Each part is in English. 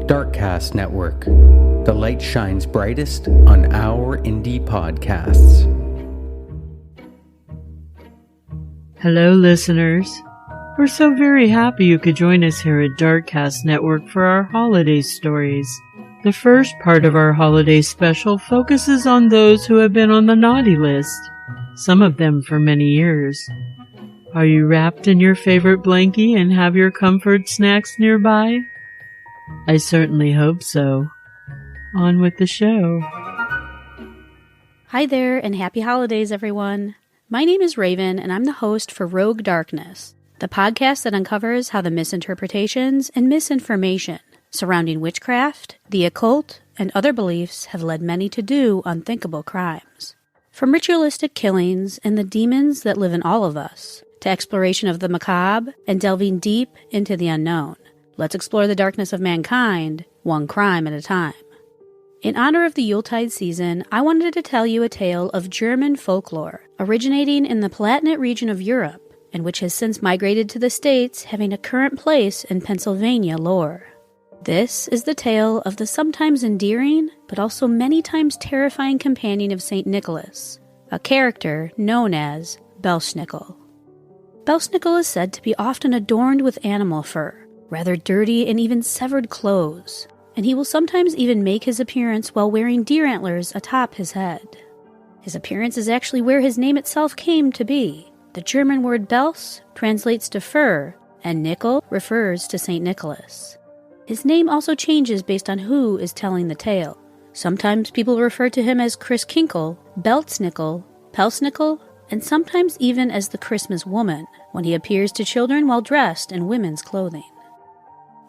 Darkcast Network. The light shines brightest on our indie podcasts. Hello, listeners. We're so very happy you could join us here at Darkcast Network for our holiday stories. The first part of our holiday special focuses on those who have been on the naughty list, some of them for many years. Are you wrapped in your favorite blankie and have your comfort snacks nearby? I certainly hope so. On with the show. Hi there, and happy holidays, everyone. My name is Raven, and I'm the host for Rogue Darkness, the podcast that uncovers how the misinterpretations and misinformation surrounding witchcraft, the occult, and other beliefs have led many to do unthinkable crimes. From ritualistic killings and the demons that live in all of us, to exploration of the macabre and delving deep into the unknown. Let's explore the darkness of mankind, one crime at a time. In honor of the Yuletide season, I wanted to tell you a tale of German folklore, originating in the Palatinate region of Europe, and which has since migrated to the States, having a current place in Pennsylvania lore. This is the tale of the sometimes endearing, but also many times terrifying companion of St. Nicholas, a character known as Belsnickel. Belsnickel is said to be often adorned with animal fur, rather dirty and even severed clothes, and he will sometimes even make his appearance while wearing deer antlers atop his head. His appearance is actually where his name itself came to be. The German word Bels translates to fur, and Nickel refers to St. Nicholas. His name also changes based on who is telling the tale. Sometimes people refer to him as Chris Kinkle, Beltsnickel, Pelsnickel, and sometimes even as the Christmas woman, when he appears to children while dressed in women's clothing.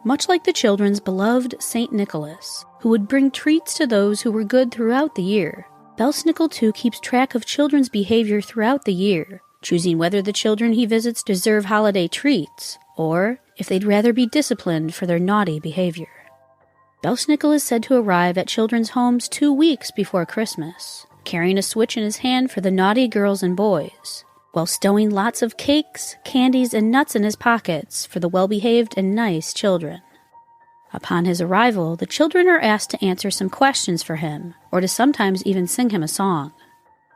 Much like the children's beloved St. Nicholas, who would bring treats to those who were good throughout the year, Belsnickel too keeps track of children's behavior throughout the year, choosing whether the children he visits deserve holiday treats, or if they'd rather be disciplined for their naughty behavior. Belsnickel is said to arrive at children's homes 2 weeks before Christmas, carrying a switch in his hand for the naughty girls and boys, while stowing lots of cakes, candies, and nuts in his pockets for the well-behaved and nice children. Upon his arrival, the children are asked to answer some questions for him, or to sometimes even sing him a song.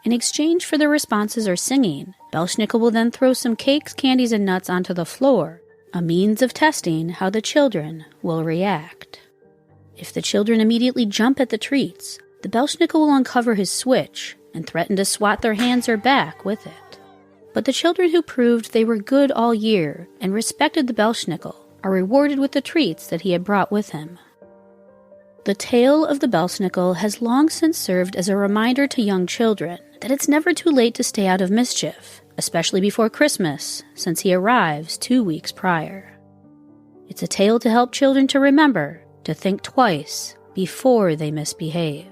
In exchange for their responses or singing, Belsnickel will then throw some cakes, candies, and nuts onto the floor, a means of testing how the children will react. If the children immediately jump at the treats, the Belsnickel will uncover his switch and threaten to swat their hands or back with it. But the children who proved they were good all year and respected the Belsnickel are rewarded with the treats that he had brought with him. The tale of the Belsnickel has long since served as a reminder to young children that it's never too late to stay out of mischief, especially before Christmas, since he arrives 2 weeks prior. It's a tale to help children to remember to think twice before they misbehave.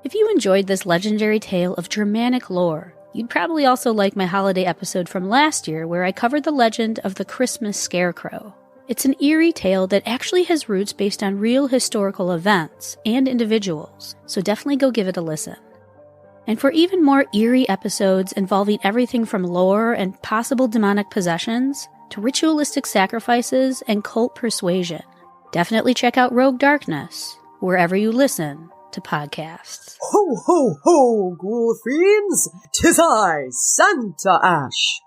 If you enjoyed this legendary tale of Germanic lore, you'd probably also like my holiday episode from last year where I covered the legend of the Christmas Scarecrow. It's an eerie tale that actually has roots based on real historical events and individuals, so definitely go give it a listen. And for even more eerie episodes involving everything from lore and possible demonic possessions to ritualistic sacrifices and cult persuasion, definitely check out Rogue Darkness, wherever you listen to podcasts. Ho, ho, ho, ghoul fiends! 'Tis I, Santa Ash!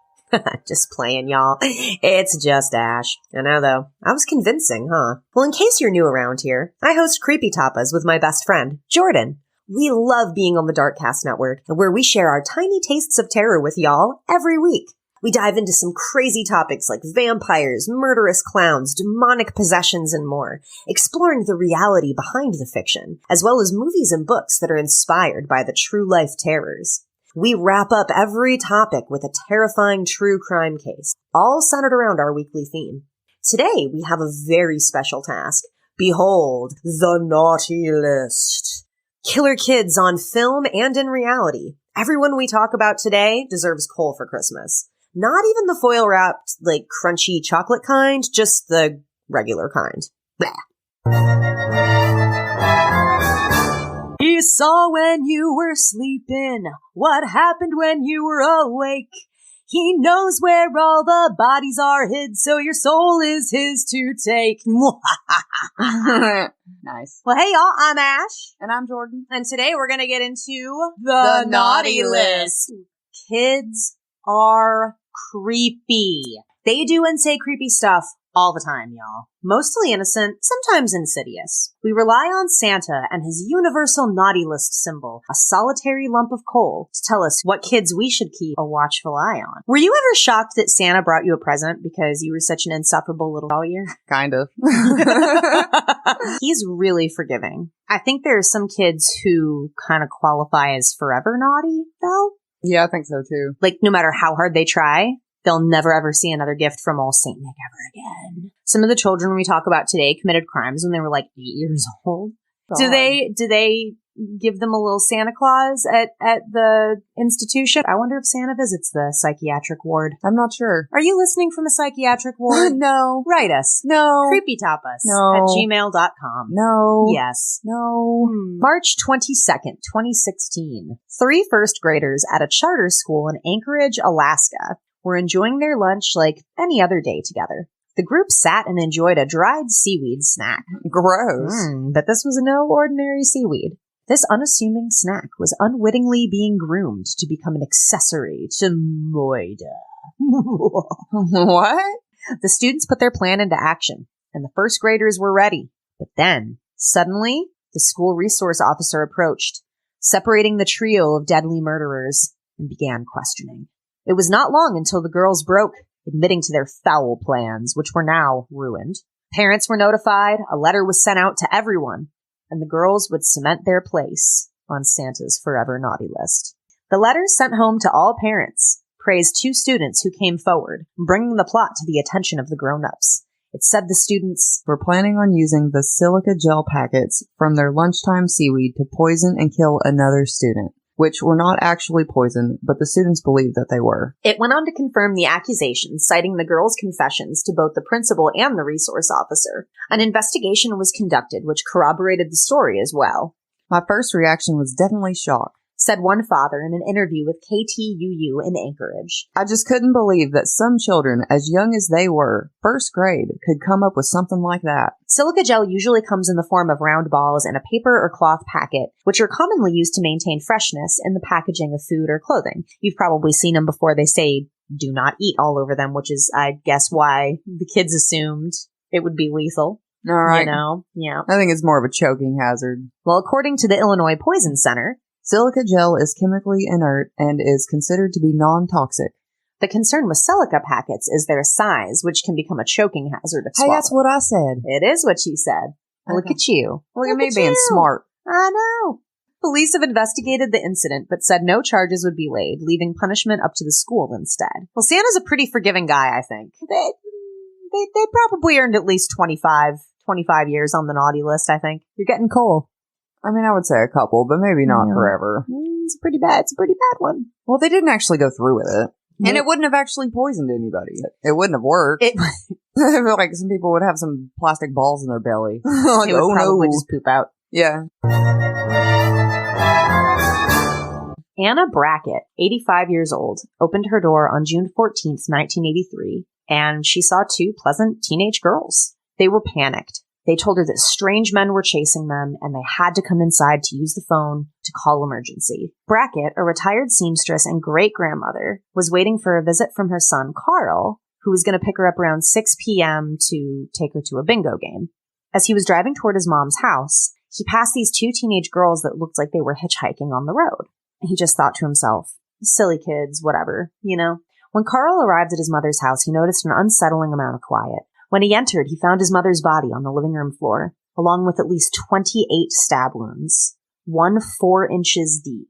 Just playing, y'all. It's just Ash. I know, though. I was convincing, huh? Well, in case you're new around here, I host Creepy Tapas with my best friend, Jordan. We love being on the Darkcast Network, where we share our tiny tastes of terror with y'all every week. We dive into some crazy topics like vampires, murderous clowns, demonic possessions, and more, exploring the reality behind the fiction, as well as movies and books that are inspired by the true-life terrors. We wrap up every topic with a terrifying true crime case, all centered around our weekly theme. Today, we have a very special task. Behold, the Naughty List. Killer kids on film and in reality. Everyone we talk about today deserves coal for Christmas. Not even the foil-wrapped, crunchy chocolate kind, just the regular kind. Blah. He saw when you were sleeping what happened when you were awake. He knows where all the bodies are hid, so your soul is his to take. Nice. Well, hey, y'all, I'm Ash. And I'm Jordan. And today we're going to get into The Naughty List. Kids are creepy. They do and say creepy stuff all the time, y'all. Mostly innocent, sometimes insidious. We rely on Santa and his universal naughty list symbol, a solitary lump of coal, to tell us what kids we should keep a watchful eye on. Were you ever shocked that Santa brought you a present because you were such an insufferable little all year? Kind of. He's really forgiving. I think there are some kids who kind of qualify as forever naughty, though. Yeah, I think so too. Like, no matter how hard they try, they'll never ever see another gift from old Saint Nick ever again. Some of the children we talk about today committed crimes when they were like 8 years old. God. Do they give them a little Santa Claus at the institution? I wonder if Santa visits the psychiatric ward. I'm not sure. Are you listening from a psychiatric ward? No. Write us. No. Creepytop us No. at gmail.com. No. Yes. No. March 22nd, 2016. 3 first graders at a charter school in Anchorage, Alaska were enjoying their lunch like any other day together. The group sat and enjoyed a dried seaweed snack. Gross. But this was no ordinary seaweed. This unassuming snack was unwittingly being groomed to become an accessory to Moida. What? The students put their plan into action, and the first graders were ready. But then, suddenly, the school resource officer approached, separating the trio of deadly murderers, and began questioning. It was not long until the girls broke, admitting to their foul plans, which were now ruined. Parents were notified, a letter was sent out to everyone, and the girls would cement their place on Santa's forever naughty list. The letter sent home to all parents praised 2 students who came forward, bringing the plot to the attention of the grown-ups. It said the students were planning on using the silica gel packets from their lunchtime seaweed to poison and kill another student, which were not actually poison, but the students believed that they were. It went on to confirm the accusations, citing the girls' confessions to both the principal and the resource officer. An investigation was conducted, which corroborated the story as well. My first reaction was definitely shock, said one father in an interview with KTUU in Anchorage. I just couldn't believe that some children, as young as they were, first grade, could come up with something like that. Silica gel usually comes in the form of round balls in a paper or cloth packet, which are commonly used to maintain freshness in the packaging of food or clothing. You've probably seen them before. They say, do not eat all over them, which is, I guess, why the kids assumed it would be lethal. All right. You know? Yeah. I think it's more of a choking hazard. Well, according to the Illinois Poison Center, silica gel is chemically inert and is considered to be non-toxic. The concern with silica packets is their size, which can become a choking hazard if swallowed. Hey, that's what I said. It is what you said. Look at you. Look at me being smart. I know. Police have investigated the incident, but said no charges would be laid, leaving punishment up to the school instead. Well, Santa's a pretty forgiving guy, I think. They probably earned at least 25 years on the naughty list, I think. You're getting coal. I mean, I would say a couple, but maybe not forever. It's pretty bad. It's a pretty bad one. Well, they didn't actually go through with it. And it wouldn't have actually poisoned anybody. It wouldn't have worked. I feel like some people would have some plastic balls in their belly. Like, it would probably just poop out. Yeah. Anna Brackett, 85 years old, opened her door on June 14th, 1983, and she saw 2 pleasant teenage girls. They were panicked. They told her that strange men were chasing them, and they had to come inside to use the phone to call emergency. Brackett, a retired seamstress and great-grandmother, was waiting for a visit from her son, Carl, who was going to pick her up around 6 p.m. to take her to a bingo game. As he was driving toward his mom's house, he passed these 2 teenage girls that looked like they were hitchhiking on the road. He just thought to himself, silly kids, whatever, you know. When Carl arrived at his mother's house, he noticed an unsettling amount of quiet. When he entered, he found his mother's body on the living room floor, along with at least 28 stab wounds, one 4 inches deep.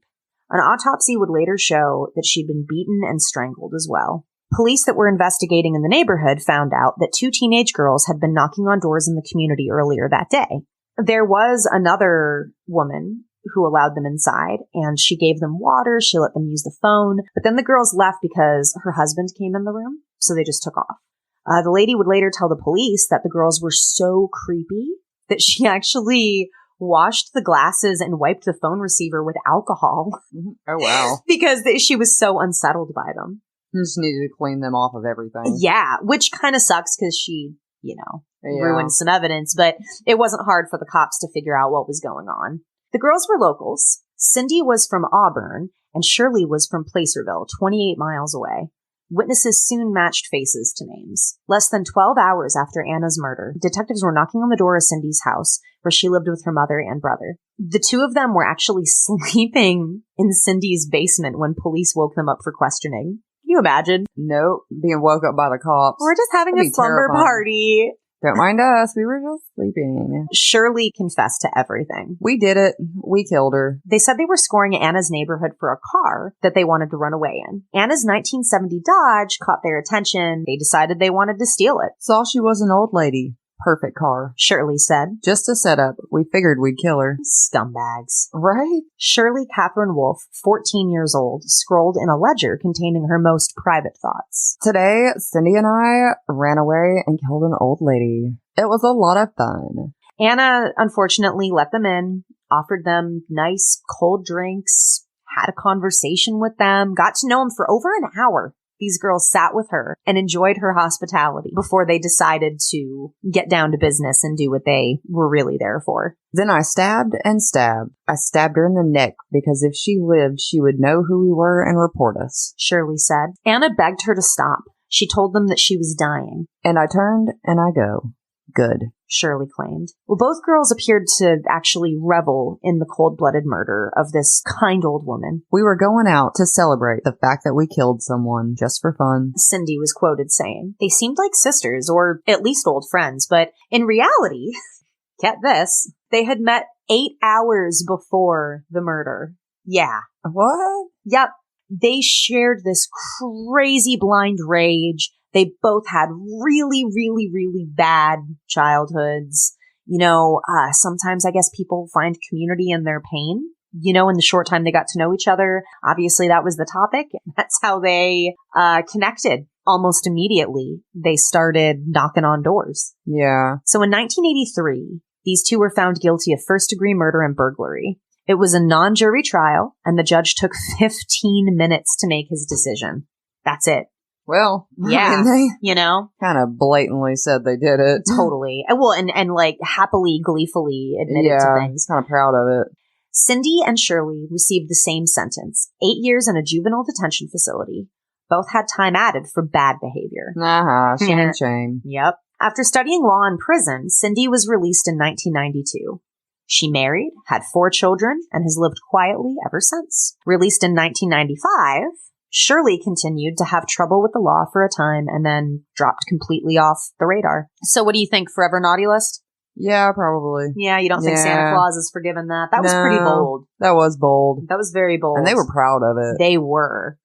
An autopsy would later show that she'd been beaten and strangled as well. Police that were investigating in the neighborhood found out that 2 teenage girls had been knocking on doors in the community earlier that day. There was another woman who allowed them inside, and she gave them water, she let them use the phone, but then the girls left because her husband came in the room, so they just took off. The lady would later tell the police that the girls were so creepy that she actually washed the glasses and wiped the phone receiver with alcohol. Oh, wow. Because she was so unsettled by them. You just needed to clean them off of everything. Yeah, which kind of sucks because she, ruined some evidence, but it wasn't hard for the cops to figure out what was going on. The girls were locals. Cindy was from Auburn, and Shirley was from Placerville, 28 miles away. Witnesses soon matched faces to names. Less than 12 hours after Anna's murder, detectives were knocking on the door of Cindy's house, where she lived with her mother and brother. The two of them were actually sleeping in Cindy's basement when police woke them up for questioning. Can you imagine? Nope. Being woke up by the cops. We're just having a slumber party. Don't mind us. We were just sleeping. Shirley confessed to everything. We did it. We killed her. They said they were scoring Anna's neighborhood for a car that they wanted to run away in. Anna's 1970 Dodge caught their attention. They decided they wanted to steal it. Saw she was an old lady. Perfect car. Shirley said. Just a setup. We figured we'd kill her. Scumbags. Right? Shirley Catherine Wolfe, 14 years old, scrolled in a ledger containing her most private thoughts. Today, Cindy and I ran away and killed an old lady. It was a lot of fun. Anna, unfortunately, let them in, offered them nice cold drinks, had a conversation with them, got to know them for over an hour. These girls sat with her and enjoyed her hospitality before they decided to get down to business and do what they were really there for. Then I stabbed and stabbed. I stabbed her in the neck because if she lived, she would know who we were and report us. Shirley said. Anna begged her to stop. She told them that she was dying. And I turned and I go. Good. Shirley claimed. Well, both girls appeared to actually revel in the cold-blooded murder of this kind old woman. We were going out to celebrate the fact that we killed someone just for fun. Cindy was quoted saying, they seemed like sisters, or at least old friends, but in reality, get this, they had met 8 hours before the murder. Yeah. What? Yep. They shared this crazy blind rage. They both had really, really, really bad childhoods. Sometimes I guess people find community in their pain. In the short time they got to know each other, obviously that was the topic. That's how they connected. Almost immediately, they started knocking on doors. Yeah. So in 1983, these two were found guilty of first-degree murder and burglary. It was a non-jury trial, and the judge took 15 minutes to make his decision. That's it. Well, yeah, they kind of blatantly said they did it. Totally. Well, and like happily, gleefully admitted to things. Kind of proud of it. Cindy and Shirley received the same sentence, 8 years in a juvenile detention facility. Both had time added for bad behavior. Shame. Yep. After studying law in prison, Cindy was released in 1992. She married, had 4 children, and has lived quietly ever since. Released in 1995, Shirley continued to have trouble with the law for a time and then dropped completely off the radar. So what do you think, forever naughty list? Yeah, probably. Yeah, you don't think Santa Claus has forgiven that? That was pretty bold. That was bold. That was very bold. And they were proud of it. They were.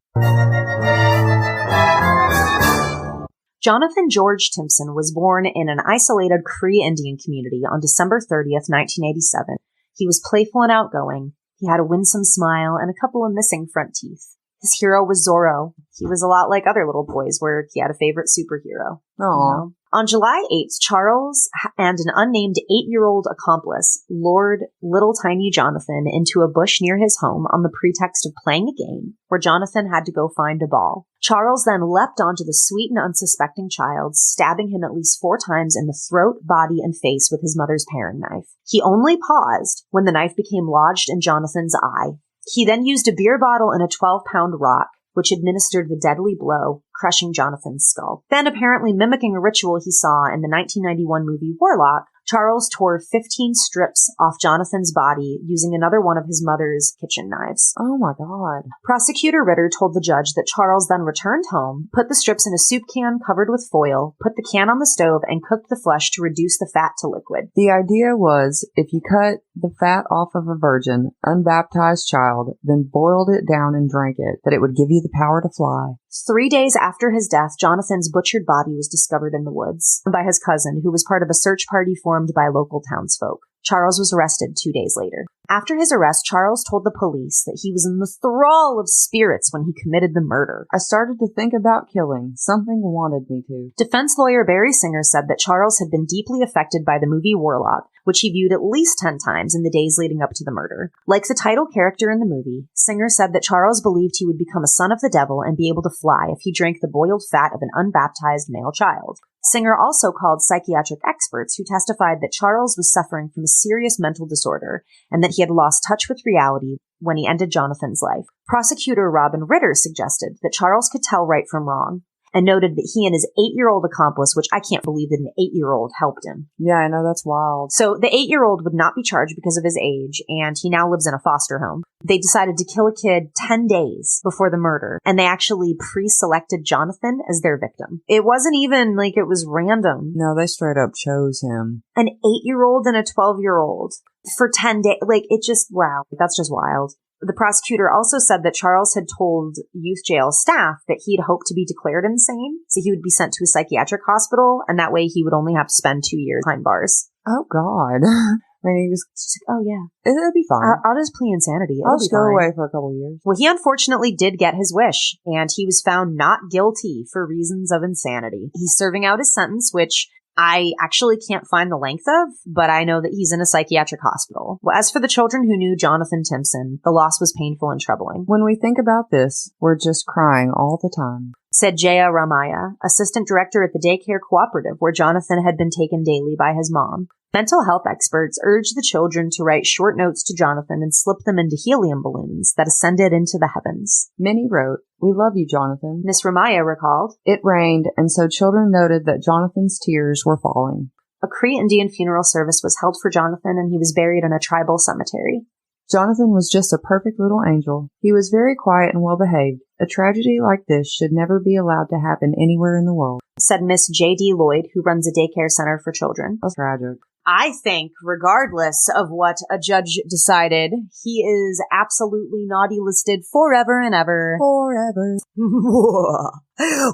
Jonathan George Timpson was born in an isolated Cree Indian community on December 30th, 1987. He was playful and outgoing. He had a winsome smile and a couple of missing front teeth. His hero was Zorro. He was a lot like other little boys where he had a favorite superhero. Aww. On July 8th, Charles and an unnamed 8-year-old accomplice lured little tiny Jonathan into a bush near his home on the pretext of playing a game where Jonathan had to go find a ball. Charles then leapt onto the sweet and unsuspecting child, stabbing him at least 4 times in the throat, body, and face with his mother's paring knife. He only paused when the knife became lodged in Jonathan's eye. He then used a beer bottle and a 12-pound rock, which administered the deadly blow, crushing Jonathan's skull. Then, apparently mimicking a ritual he saw in the 1991 movie Warlock, Charles tore 15 strips off Jonathan's body using another one of his mother's kitchen knives. Oh my God. Prosecutor Ritter told the judge that Charles then returned home, put the strips in a soup can covered with foil, put the can on the stove, and cooked the flesh to reduce the fat to liquid. The idea was, if you cut the fat off of a virgin, unbaptized child, then boiled it down and drank it, that it would give you the power to fly. 3 days after his death, Jonathan's butchered body was discovered in the woods by his cousin, who was part of a search party formed by local townsfolk. Charles was arrested 2 days later. After his arrest, Charles told the police that he was in the thrall of spirits when he committed the murder. I started to think about killing. Something wanted me to. Defense lawyer Barry Singer said that Charles had been deeply affected by the movie Warlock, which he viewed at least 10 times in the days leading up to the murder. Like the title character in the movie, Singer said that Charles believed he would become a son of the devil and be able to fly if he drank the boiled fat of an unbaptized male child. Singer also called psychiatric experts who testified that Charles was suffering from a serious mental disorder and that he had lost touch with reality when he ended Jonathan's life. Prosecutor Robin Ritter suggested that Charles could tell right from wrong and noted that he and his 8-year-old accomplice, which I can't believe that an 8-year-old helped him. Yeah, I know, that's wild. So the 8-year-old would not be charged because of his age, and he now lives in a foster home. They decided to kill a kid 10 days before the murder, and they actually pre-selected Jonathan as their victim. It wasn't even like it was random. No, they straight up chose him. An 8-year-old and a 12-year-old for 10 days. Like, it just, wow, that's just wild. The prosecutor also said that Charles had told youth jail staff that he'd hoped to be declared insane, so he would be sent to a psychiatric hospital, and that way he would only have to spend 2 years behind bars. Oh, God. I mean, he was She's like, oh, yeah. It'll be fine. I'll just plead insanity. I'll just go away for a couple of years. Well, he unfortunately did get his wish, and he was found not guilty for reasons of insanity. He's serving out his sentence, which I actually can't find the length of, but I know that he's in a psychiatric hospital. Well, as for the children who knew Jonathan Timpson, the loss was painful and troubling. When we think about this, we're just crying all the time, said Jaya Ramaya, assistant director at the daycare cooperative where Jonathan had been taken daily by his mom. Mental health experts urged the children to write short notes to Jonathan and slip them into helium balloons that ascended into the heavens. Minnie wrote, "We love you, Jonathan." Miss Ramaya recalled, "It rained, and so children noted that Jonathan's tears were falling." A Cree Indian funeral service was held for Jonathan, and he was buried in a tribal cemetery. Jonathan was just a perfect little angel. He was very quiet and well-behaved. A tragedy like this should never be allowed to happen anywhere in the world, said Miss J.D. Lloyd, who runs a daycare center for children. That's tragic. I think, regardless of what a judge decided, he is absolutely naughty listed forever and ever. Forever.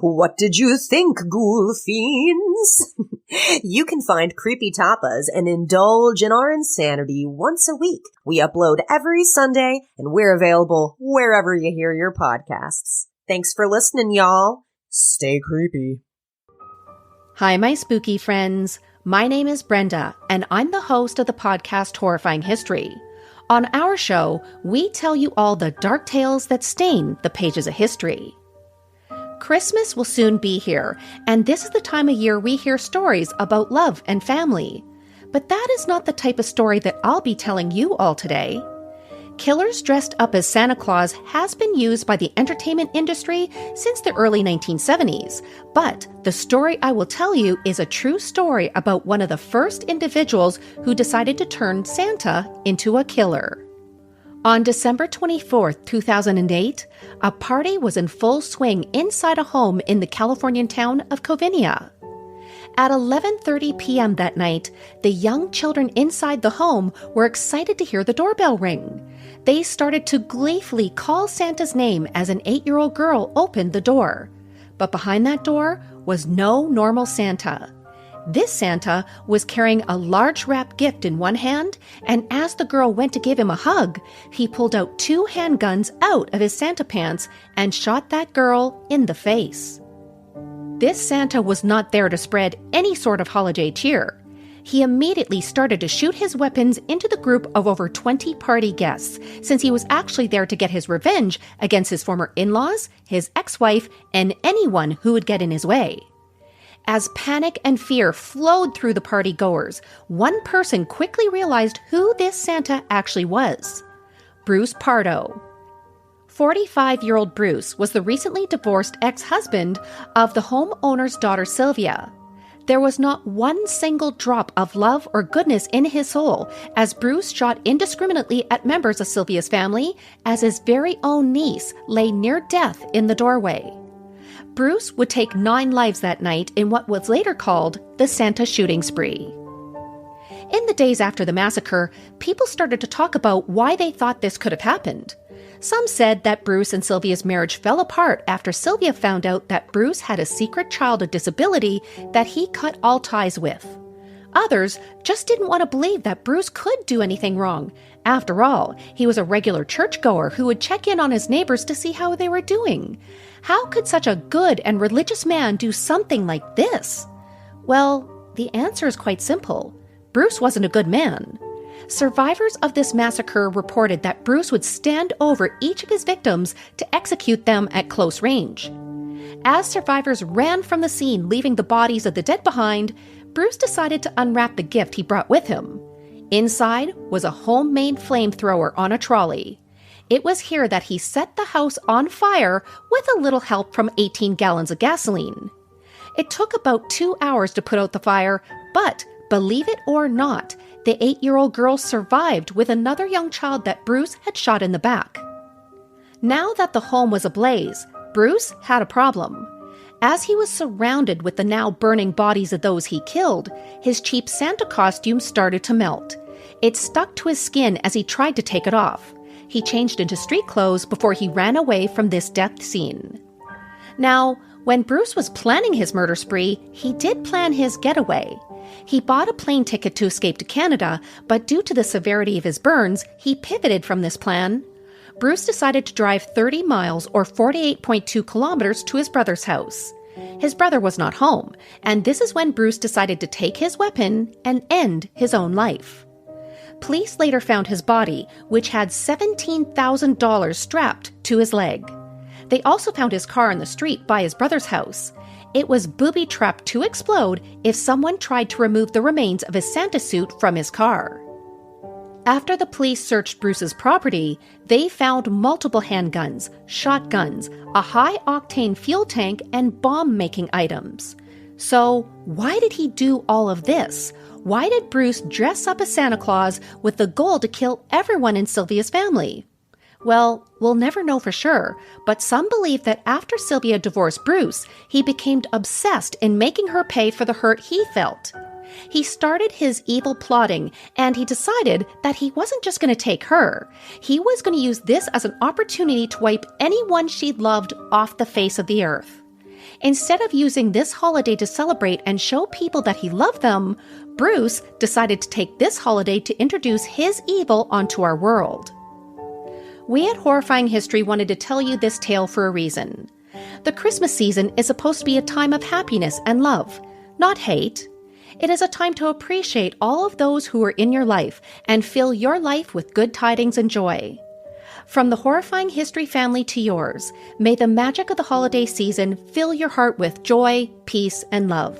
What did you think, ghoul fiends? You can find Creepy Tapas and indulge in our insanity once a week. We upload every Sunday, and we're available wherever you hear your podcasts. Thanks for listening, y'all. Stay creepy. Hi, my spooky friends. My name is Brenda, and I'm the host of the podcast Horrifying History. On our show, we tell you all the dark tales that stain the pages of history. Christmas will soon be here, and this is the time of year we hear stories about love and family. But that is not the type of story that I'll be telling you all today. Killers dressed up as Santa Claus has been used by the entertainment industry since the early 1970s, but the story I will tell you is a true story about one of the first individuals who decided to turn Santa into a killer. On December 24, 2008, a party was in full swing inside a home in the Californian town of Covinia. At 11:30 p.m. that night, the young children inside the home were excited to hear the doorbell ring. They started to gleefully call Santa's name as an 8-year-old girl opened the door. But behind that door was no normal Santa. This Santa was carrying a large wrapped gift in one hand, and as the girl went to give him a hug, he pulled out 2 handguns out of his Santa pants and shot that girl in the face. This Santa was not there to spread any sort of holiday cheer. He immediately started to shoot his weapons into the group of over 20 party guests, since he was actually there to get his revenge against his former in-laws, his ex-wife, and anyone who would get in his way. As panic and fear flowed through the party goers, one person quickly realized who this Santa actually was: Bruce Pardo. 45-year-old Bruce was the recently divorced ex-husband of the homeowner's daughter Sylvia. There was not one single drop of love or goodness in his soul as Bruce shot indiscriminately at members of Sylvia's family as his very own niece lay near death in the doorway. Bruce would take 9 lives that night in what was later called the Santa shooting spree. In the days after the massacre, people started to talk about why they thought this could have happened. Some said that Bruce and Sylvia's marriage fell apart after Sylvia found out that Bruce had a secret child with disability that he cut all ties with. Others just didn't want to believe that Bruce could do anything wrong. After all, he was a regular churchgoer who would check in on his neighbors to see how they were doing. How could such a good and religious man do something like this? Well, the answer is quite simple. Bruce wasn't a good man. Survivors of this massacre reported that Bruce would stand over each of his victims to execute them at close range. As survivors ran from the scene, leaving the bodies of the dead behind, Bruce decided to unwrap the gift he brought with him. Inside was a homemade flamethrower on a trolley. It was here that he set the house on fire with a little help from 18 gallons of gasoline. It took about 2 hours to put out the fire, but believe it or not, the 8-year-old girl survived with another young child that Bruce had shot in the back. Now that the home was ablaze, Bruce had a problem. As he was surrounded with the now burning bodies of those he killed, his cheap Santa costume started to melt. It stuck to his skin as he tried to take it off. He changed into street clothes before he ran away from this death scene. Now, when Bruce was planning his murder spree, he did plan his getaway. He bought a plane ticket to escape to Canada, but due to the severity of his burns, he pivoted from this plan. Bruce decided to drive 30 miles or 48.2 kilometers to his brother's house. His brother was not home, and this is when Bruce decided to take his weapon and end his own life. Police later found his body, which had $17,000 strapped to his leg. They also found his car in the street by his brother's house. It was booby-trapped to explode if someone tried to remove the remains of his Santa suit from his car. After the police searched Bruce's property, they found multiple handguns, shotguns, a high-octane fuel tank, and bomb-making items. So, why did he do all of this? Why did Bruce dress up as Santa Claus with the goal to kill everyone in Sylvia's family? Well, we'll never know for sure, but some believe that after Sylvia divorced Bruce, he became obsessed in making her pay for the hurt he felt. He started his evil plotting, and he decided that he wasn't just going to take her. He was going to use this as an opportunity to wipe anyone she loved off the face of the earth. Instead of using this holiday to celebrate and show people that he loved them, Bruce decided to take this holiday to introduce his evil onto our world. We at Horrifying History wanted to tell you this tale for a reason. The Christmas season is supposed to be a time of happiness and love, not hate. It is a time to appreciate all of those who are in your life and fill your life with good tidings and joy. From the Horrifying History family to yours, may the magic of the holiday season fill your heart with joy, peace, and love.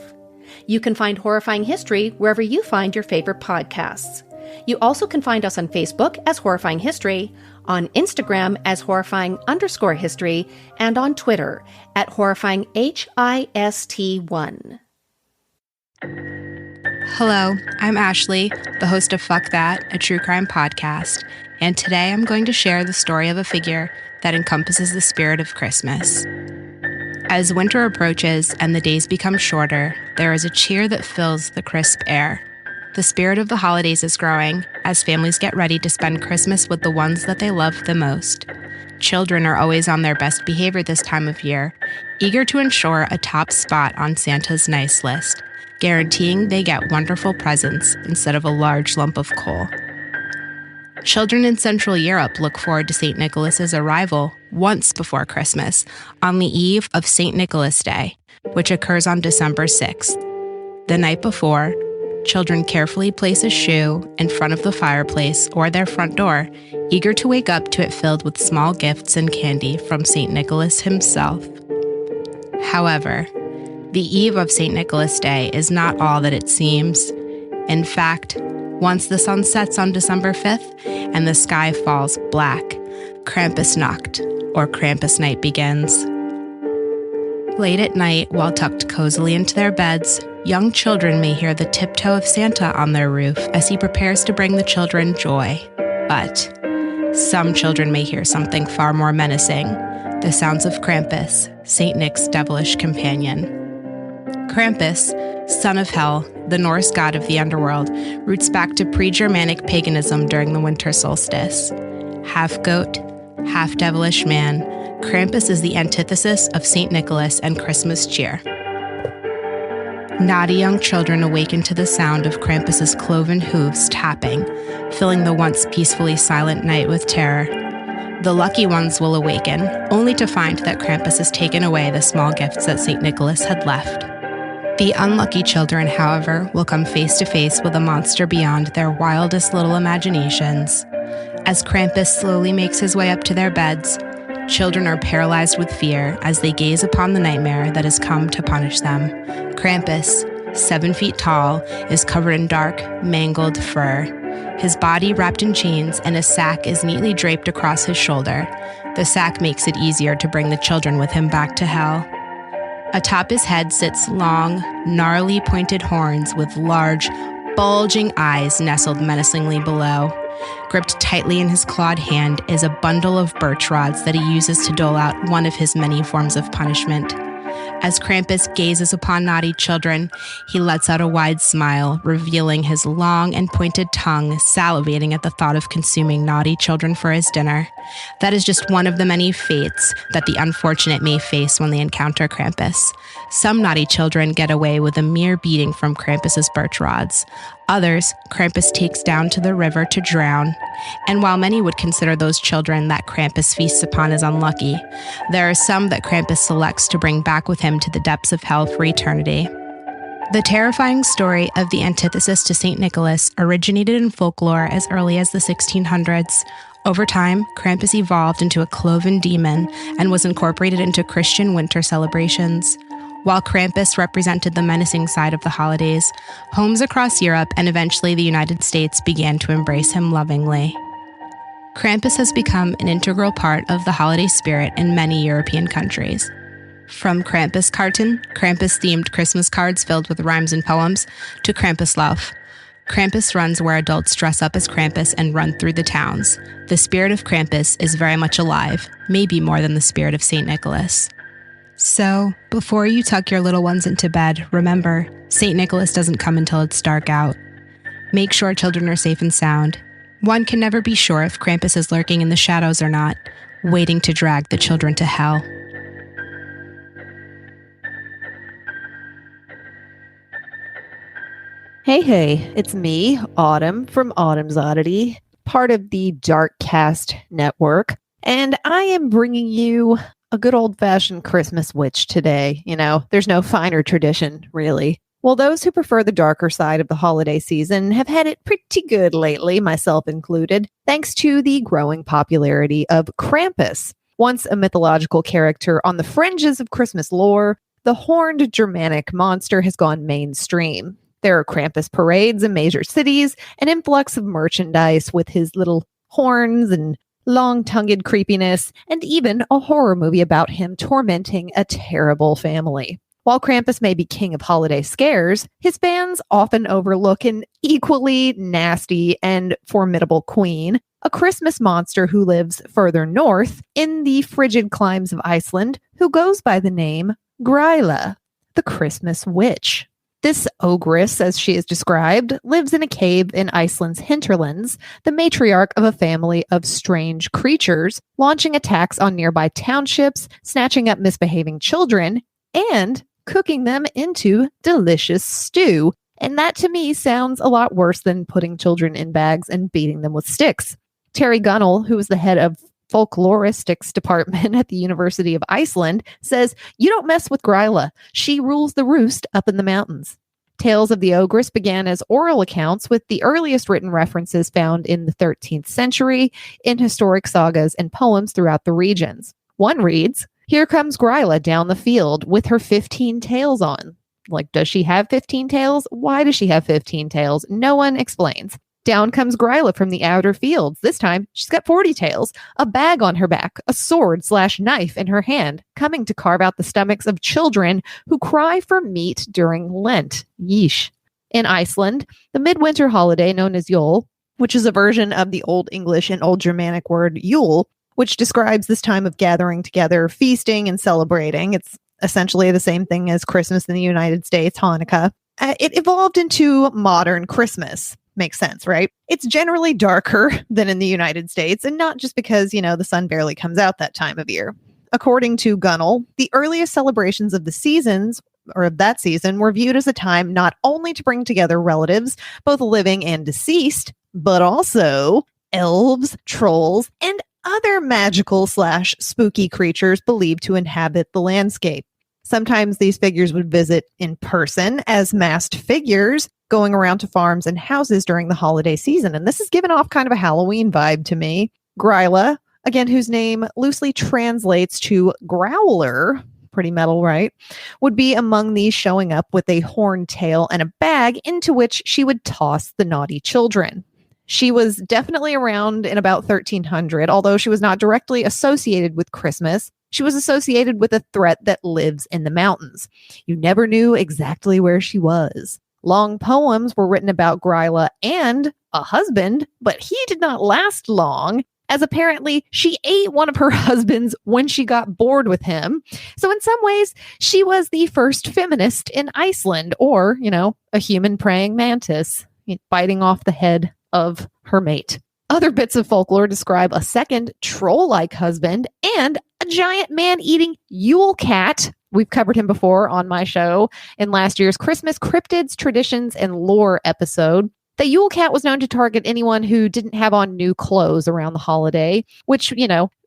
You can find Horrifying History wherever you find your favorite podcasts. You also can find us on Facebook as Horrifying History, on Instagram as Horrifying_History, and on Twitter at HorrifyingHIST1. Hello, I'm Ashley, the host of Fuck That, a true crime podcast, and today I'm going to share the story of a figure that encompasses the spirit of Christmas. As winter approaches and the days become shorter, there is a cheer that fills the crisp air. The spirit of the holidays is growing as families get ready to spend Christmas with the ones that they love the most. Children are always on their best behavior this time of year, eager to ensure a top spot on Santa's nice list, guaranteeing they get wonderful presents instead of a large lump of coal. Children in Central Europe look forward to St. Nicholas's arrival once before Christmas, on the eve of St. Nicholas Day, which occurs on December 6th. The night before, children carefully place a shoe in front of the fireplace or their front door, eager to wake up to it filled with small gifts and candy from St. Nicholas himself. However, the eve of St. Nicholas Day is not all that it seems. In fact, once the sun sets on December 5th and the sky falls black, Krampusnacht, or Krampus night, begins. Late at night, while tucked cozily into their beds, young children may hear the tiptoe of Santa on their roof as he prepares to bring the children joy. But some children may hear something far more menacing, the sounds of Krampus, St. Nick's devilish companion. Krampus, son of hell, the Norse god of the underworld, roots back to pre-Germanic paganism during the winter solstice. Half goat, half devilish man, Krampus is the antithesis of St. Nicholas and Christmas cheer. Naughty young children awaken to the sound of Krampus's cloven hooves tapping, filling the once peacefully silent night with terror. The lucky ones will awaken, only to find that Krampus has taken away the small gifts that St. Nicholas had left. The unlucky children, however, will come face to face with a monster beyond their wildest little imaginations. As Krampus slowly makes his way up to their beds, children are paralyzed with fear as they gaze upon the nightmare that has come to punish them. Krampus, 7 feet tall, is covered in dark, mangled fur. His body wrapped in chains and a sack is neatly draped across his shoulder. The sack makes it easier to bring the children with him back to hell. Atop his head sits long, gnarly pointed horns with large, bulging eyes nestled menacingly below. Gripped tightly in his clawed hand is a bundle of birch rods that he uses to dole out one of his many forms of punishment. As Krampus gazes upon naughty children, he lets out a wide smile, revealing his long and pointed tongue, salivating at the thought of consuming naughty children for his dinner. That is just one of the many fates that the unfortunate may face when they encounter Krampus. Some naughty children get away with a mere beating from Krampus's birch rods. Others, Krampus takes down to the river to drown. And while many would consider those children that Krampus feasts upon as unlucky, there are some that Krampus selects to bring back with him to the depths of hell for eternity. The terrifying story of the antithesis to St. Nicholas originated in folklore as early as the 1600s. Over time, Krampus evolved into a cloven demon and was incorporated into Christian winter celebrations. While Krampus represented the menacing side of the holidays, homes across Europe and eventually the United States began to embrace him lovingly. Krampus has become an integral part of the holiday spirit in many European countries. From Krampuskarten, Krampus-themed Christmas cards filled with rhymes and poems, to Krampuslauf, Krampus runs where adults dress up as Krampus and run through the towns. The spirit of Krampus is very much alive, maybe more than the spirit of St. Nicholas. So, before you tuck your little ones into bed, remember, St. Nicholas doesn't come until it's dark out. Make sure children are safe and sound. One can never be sure if Krampus is lurking in the shadows or not, waiting to drag the children to hell. Hey, it's me, Autumn, from Autumn's Oddity, part of the Darkcast Network, and I am bringing you a good old-fashioned Christmas witch today. You know, there's no finer tradition, really. Well, those who prefer the darker side of the holiday season have had it pretty good lately, myself included, thanks to the growing popularity of Krampus. Once a mythological character on the fringes of Christmas lore, the horned Germanic monster has gone mainstream. There are Krampus parades in major cities, an influx of merchandise with his little horns and long-tongued creepiness, and even a horror movie about him tormenting a terrible family. While Krampus may be king of holiday scares, his fans often overlook an equally nasty and formidable queen, a Christmas monster who lives further north in the frigid climes of Iceland, who goes by the name Gryla, the Christmas witch. This ogress, as she is described, lives in a cave in Iceland's hinterlands, the matriarch of a family of strange creatures, launching attacks on nearby townships, snatching up misbehaving children, and cooking them into delicious stew. And that to me sounds a lot worse than putting children in bags and beating them with sticks. Terry Gunnell, who is the head of folkloristics department at the University of Iceland, says, "You don't mess with Gryla. She rules the roost up in the mountains." Tales of the Ogress began as oral accounts, with the earliest written references found in the 13th century in historic sagas and poems throughout the regions. One reads, "Here comes Gryla down the field with her 15 tails on." Like, does she have 15 tails? Why does she have 15 tails? No one explains. Down comes Gryla from the outer fields. This time, she's got 40 tails, a bag on her back, a sword/knife in her hand, coming to carve out the stomachs of children who cry for meat during Lent. Yeesh. In Iceland, the midwinter holiday known as Yule, which is a version of the Old English and Old Germanic word Yule, which describes this time of gathering together, feasting, and celebrating. It's essentially the same thing as Christmas in the United States, Hanukkah. It evolved into modern Christmas. Makes sense, right? It's generally darker than in the United States, and not just because, the sun barely comes out that time of year. According to Gunnell, the earliest celebrations of the seasons, or of that season, were viewed as a time not only to bring together relatives, both living and deceased, but also elves, trolls, and other magical/spooky creatures believed to inhabit the landscape. Sometimes these figures would visit in person as masked figures, going around to farms and houses during the holiday season. And this is giving off kind of a Halloween vibe to me. Gryla, again, whose name loosely translates to growler, pretty metal, right, would be among these, showing up with a horned tail and a bag into which she would toss the naughty children. She was definitely around in about 1300, although she was not directly associated with Christmas. She was associated with a threat that lives in the mountains. You never knew exactly where she was. Long poems were written about Gryla and a husband, but he did not last long, as apparently she ate one of her husbands when she got bored with him. So in some ways, she was the first feminist in Iceland, or, a human praying mantis, biting off the head of her mate. Other bits of folklore describe a second troll-like husband and a giant man-eating Yule cat. We've covered him before on my show in last year's Christmas Cryptids, Traditions, and Lore episode. The Yule cat was known to target anyone who didn't have on new clothes around the holiday, which,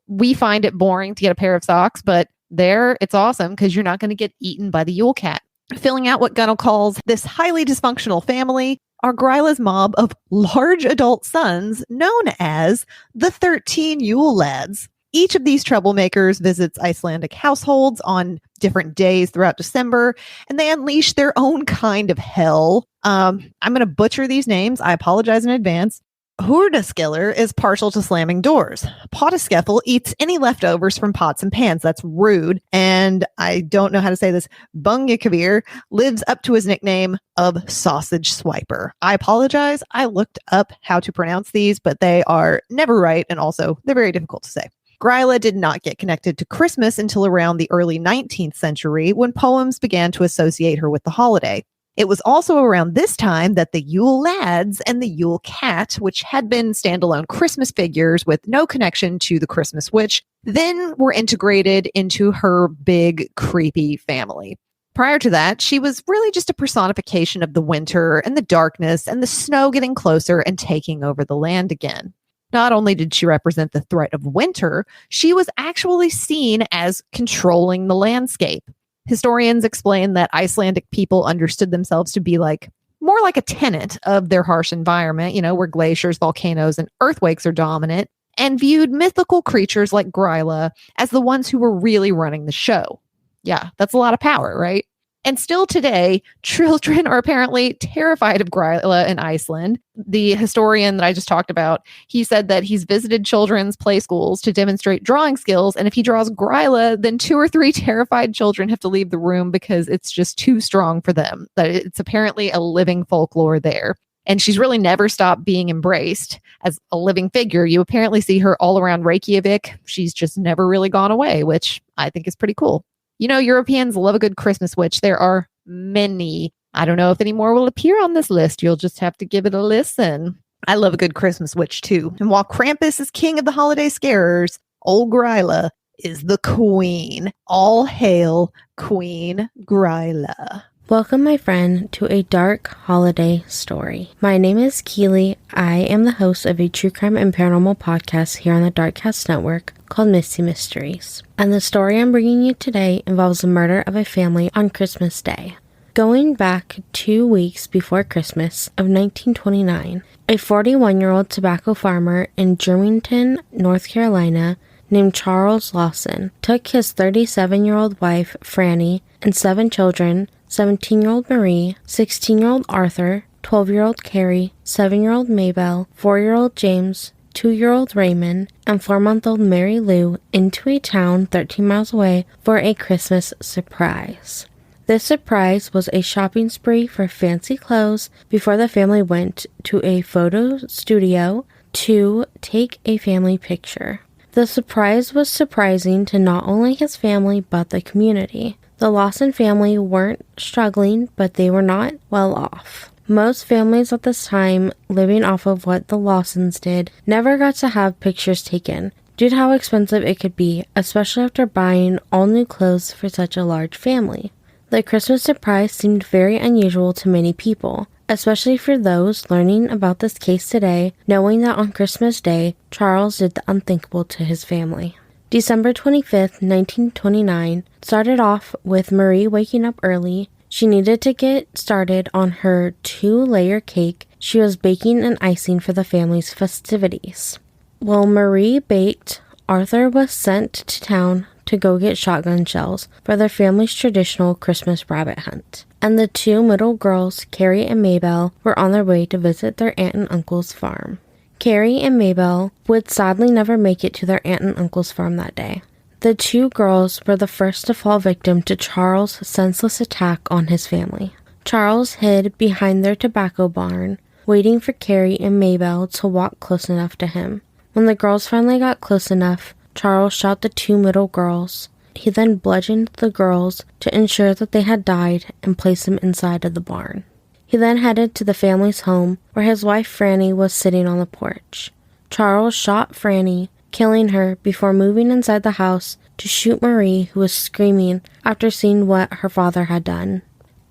we find it boring to get a pair of socks, but there it's awesome because you're not going to get eaten by the Yule cat. Filling out what Gunnell calls this highly dysfunctional family are Gryla's mob of large adult sons known as the 13 Yule Lads. Each of these troublemakers visits Icelandic households on different days throughout December, and they unleash their own kind of hell. I'm going to butcher these names. I apologize in advance. Hurdaskiller is partial to slamming doors. Pottaskeffel eats any leftovers from pots and pans. That's rude. And I don't know how to say this. Bungakavir lives up to his nickname of Sausage Swiper. I apologize. I looked up how to pronounce these, but they are never right. And also, they're very difficult to say. Gryla did not get connected to Christmas until around the early 19th century, when poems began to associate her with the holiday. It was also around this time that the Yule Lads and the Yule Cat, which had been standalone Christmas figures with no connection to the Christmas witch, then were integrated into her big, creepy family. Prior to that, she was really just a personification of the winter and the darkness and the snow getting closer and taking over the land again. Not only did she represent the threat of winter, she was actually seen as controlling the landscape. Historians explain that Icelandic people understood themselves to be more like a tenant of their harsh environment, where glaciers, volcanoes, and earthquakes are dominant, and viewed mythical creatures like Gryla as the ones who were really running the show. Yeah, that's a lot of power, right? And still today, children are apparently terrified of Gryla in Iceland. The historian that I just talked about, he said that he's visited children's play schools to demonstrate drawing skills. And if he draws Gryla, then 2 or 3 terrified children have to leave the room because it's just too strong for them. That it's apparently a living folklore there. And she's really never stopped being embraced as a living figure. You apparently see her all around Reykjavik. She's just never really gone away, which I think is pretty cool. Europeans love a good Christmas witch. There are many. I don't know if any more will appear on this list. You'll just have to give it a listen. I love a good Christmas witch, too. And while Krampus is king of the holiday scarers, old Gryla is the queen. All hail Queen Gryla. Welcome, my friend, to a dark holiday story. My name is Keely. I am the host of a true crime and paranormal podcast here on the Darkcast Network called Misty Mysteries. And the story I'm bringing you today involves the murder of a family on Christmas Day. Going back 2 weeks before Christmas of 1929, a 41-year-old tobacco farmer in Germantown, North Carolina, named Charles Lawson, took his 37-year-old wife, Franny, and 7 children, 17-year-old Marie, 16-year-old Arthur, 12-year-old Carrie, 7-year-old Maybelle, 4-year-old James, 2-year-old Raymond, and 4-month-old Mary Lou into a town 13 miles away for a Christmas surprise. This surprise was a shopping spree for fancy clothes before the family went to a photo studio to take a family picture. The surprise was surprising to not only his family but the community. The Lawson family weren't struggling, but they were not well off. Most families at this time, living off of what the Lawsons did, never got to have pictures taken due to how expensive it could be, especially after buying all new clothes for such a large family. The Christmas surprise seemed very unusual to many people, especially for those learning about this case today, knowing that on Christmas Day, Charles did the unthinkable to his family. December 25th, 1929, started off with Marie waking up early. She needed to get started on her 2-layer cake she was baking and icing for the family's festivities. While Marie baked, Arthur was sent to town to go get shotgun shells for their family's traditional Christmas rabbit hunt. And the 2 middle girls, Carrie and Maybelle, were on their way to visit their aunt and uncle's farm. Carrie and Maybelle would sadly never make it to their aunt and uncle's farm that day. The 2 girls were the first to fall victim to Charles' senseless attack on his family. Charles hid behind their tobacco barn, waiting for Carrie and Maybelle to walk close enough to him. When the girls finally got close enough, Charles shot the 2 middle girls. He then bludgeoned the girls to ensure that they had died and placed them inside of the barn. He then headed to the family's home, where his wife Franny was sitting on the porch. Charles shot Franny, killing her before moving inside the house to shoot Marie, who was screaming after seeing what her father had done.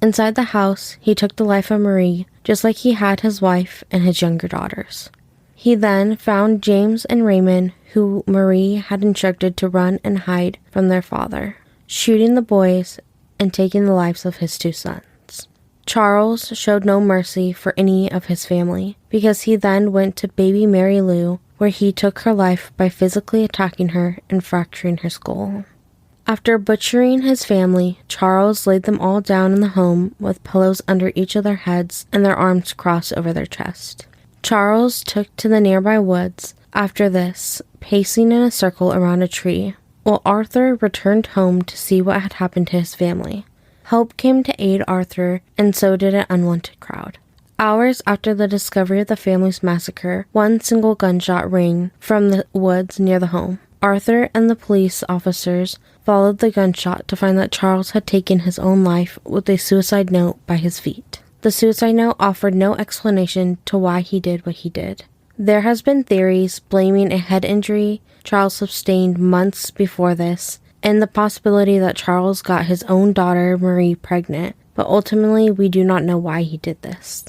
Inside the house, he took the life of Marie, just like he had his wife and his younger daughters. He then found James and Raymond, who Marie had instructed to run and hide from their father, shooting the boys and taking the lives of his 2 sons. Charles showed no mercy for any of his family, because he then went to baby Mary Lou, where he took her life by physically attacking her and fracturing her skull. After butchering his family, Charles laid them all down in the home with pillows under each of their heads and their arms crossed over their chest. Charles took to the nearby woods after this, pacing in a circle around a tree, while Arthur returned home to see what had happened to his family. Help came to aid Arthur, and so did an unwanted crowd. Hours after the discovery of the family's massacre, one single gunshot rang from the woods near the home. Arthur and the police officers followed the gunshot to find that Charles had taken his own life with a suicide note by his feet. The suicide note offered no explanation to why he did what he did. There has been theories blaming a head injury Charles sustained months before this, and the possibility that Charles got his own daughter Marie pregnant, but ultimately we do not know why he did this.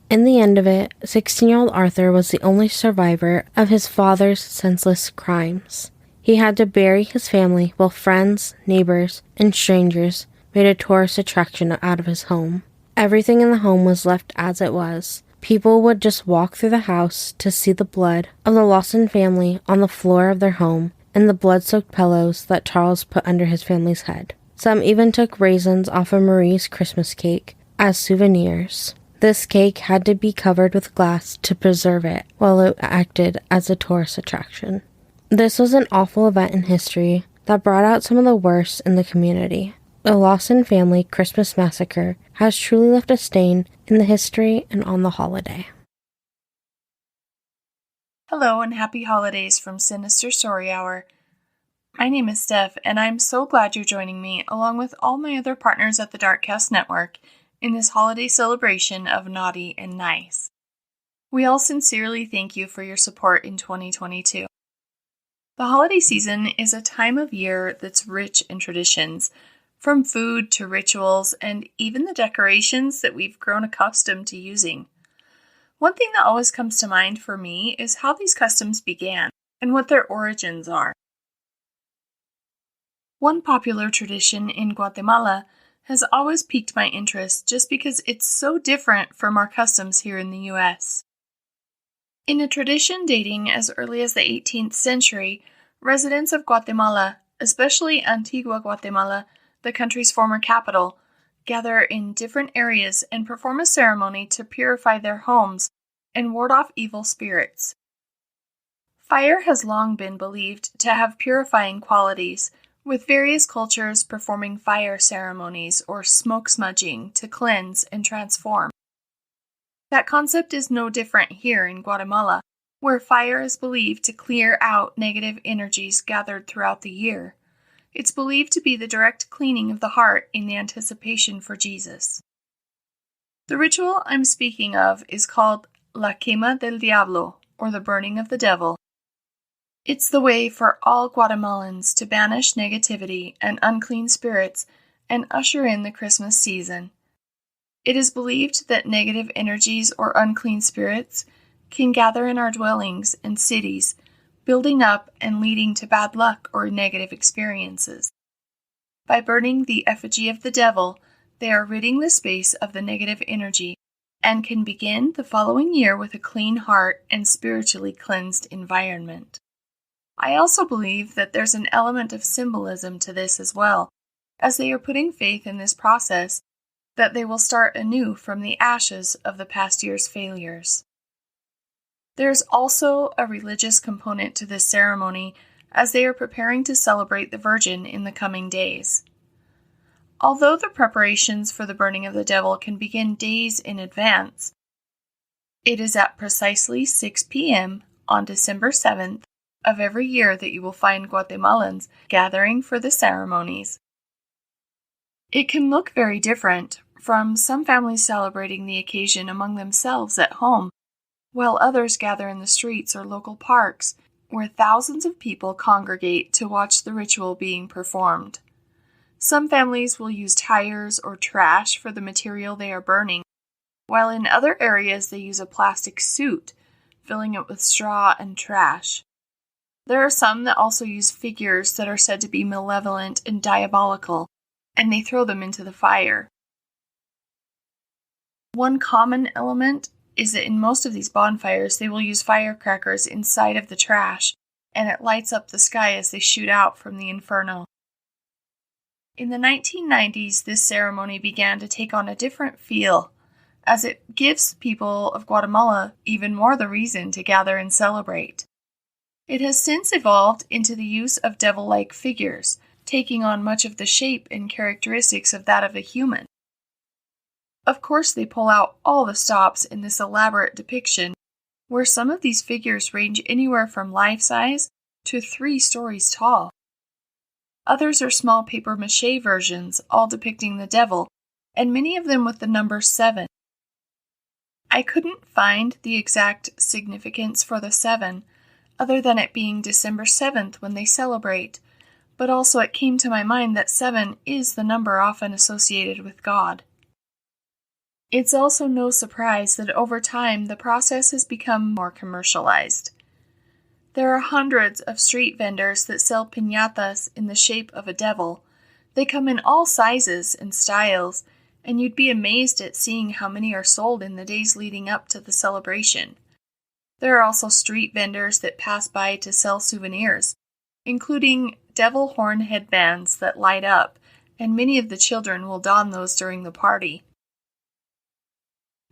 In the end of it, 16-year-old Arthur was the only survivor of his father's senseless crimes. He had to bury his family while friends, neighbors, and strangers made a tourist attraction out of his home. Everything in the home was left as it was. People would just walk through the house to see the blood of the Lawson family on the floor of their home and the blood-soaked pillows that Charles put under his family's head. Some even took raisins off of Marie's Christmas cake as souvenirs. This cake had to be covered with glass to preserve it while it acted as a tourist attraction. This was an awful event in history that brought out some of the worst in the community. The Lawson family Christmas massacre has truly left a stain in the history and on the holiday. Hello and happy holidays from Sinister Story Hour. My name is Steph, and I'm so glad you're joining me, along with all my other partners at the Darkcast Network, in this holiday celebration of naughty and nice. We all sincerely thank you for your support in 2022. The holiday season is a time of year that's rich in traditions, from food to rituals and even the decorations that we've grown accustomed to using. One thing that always comes to mind for me is how these customs began and what their origins are. One popular tradition in Guatemala has always piqued my interest just because it's so different from our customs here in the U.S. In a tradition dating as early as the 18th century, residents of Guatemala, especially Antigua Guatemala, the country's former capital, gather in different areas and perform a ceremony to purify their homes and ward off evil spirits. Fire has long been believed to have purifying qualities, with various cultures performing fire ceremonies or smoke smudging to cleanse and transform. That concept is no different here in Guatemala, where fire is believed to clear out negative energies gathered throughout the year. It's believed to be the direct cleaning of the heart in the anticipation for Jesus. The ritual I'm speaking of is called La Quema del Diablo, or the burning of the devil. It's the way for all Guatemalans to banish negativity and unclean spirits and usher in the Christmas season. It is believed that negative energies or unclean spirits can gather in our dwellings and cities, building up and leading to bad luck or negative experiences. By burning the effigy of the devil, they are ridding the space of the negative energy and can begin the following year with a clean heart and spiritually cleansed environment. I also believe that there's an element of symbolism to this as well, as they are putting faith in this process that they will start anew from the ashes of the past year's failures. There's also a religious component to this ceremony, as they are preparing to celebrate the Virgin in the coming days. Although the preparations for the burning of the devil can begin days in advance, it is at precisely 6 p.m. on December 7th of every year that you will find Guatemalans gathering for the ceremonies. It can look very different, from some families celebrating the occasion among themselves at home, while others gather in the streets or local parks, where thousands of people congregate to watch the ritual being performed. Some families will use tires or trash for the material they are burning, while in other areas they use a plastic suit, filling it with straw and trash. There are some that also use figures that are said to be malevolent and diabolical, and they throw them into the fire. One common element is that in most of these bonfires they will use firecrackers inside of the trash, and it lights up the sky as they shoot out from the inferno. In the 1990s, this ceremony began to take on a different feel, as it gives people of Guatemala even more the reason to gather and celebrate. It has since evolved into the use of devil-like figures, taking on much of the shape and characteristics of that of a human. Of course, they pull out all the stops in this elaborate depiction, where some of these figures range anywhere from life-size to 3 stories tall. Others are small papier-mâché versions, all depicting the devil, and many of them with the number 7. I couldn't find the exact significance for the 7, other than it being December 7th when they celebrate, but also it came to my mind that 7 is the number often associated with God. It's also no surprise that over time the process has become more commercialized. There are hundreds of street vendors that sell piñatas in the shape of a devil. They come in all sizes and styles, and you'd be amazed at seeing how many are sold in the days leading up to the celebration. There are also street vendors that pass by to sell souvenirs, including devil horn headbands that light up, and many of the children will don those during the party.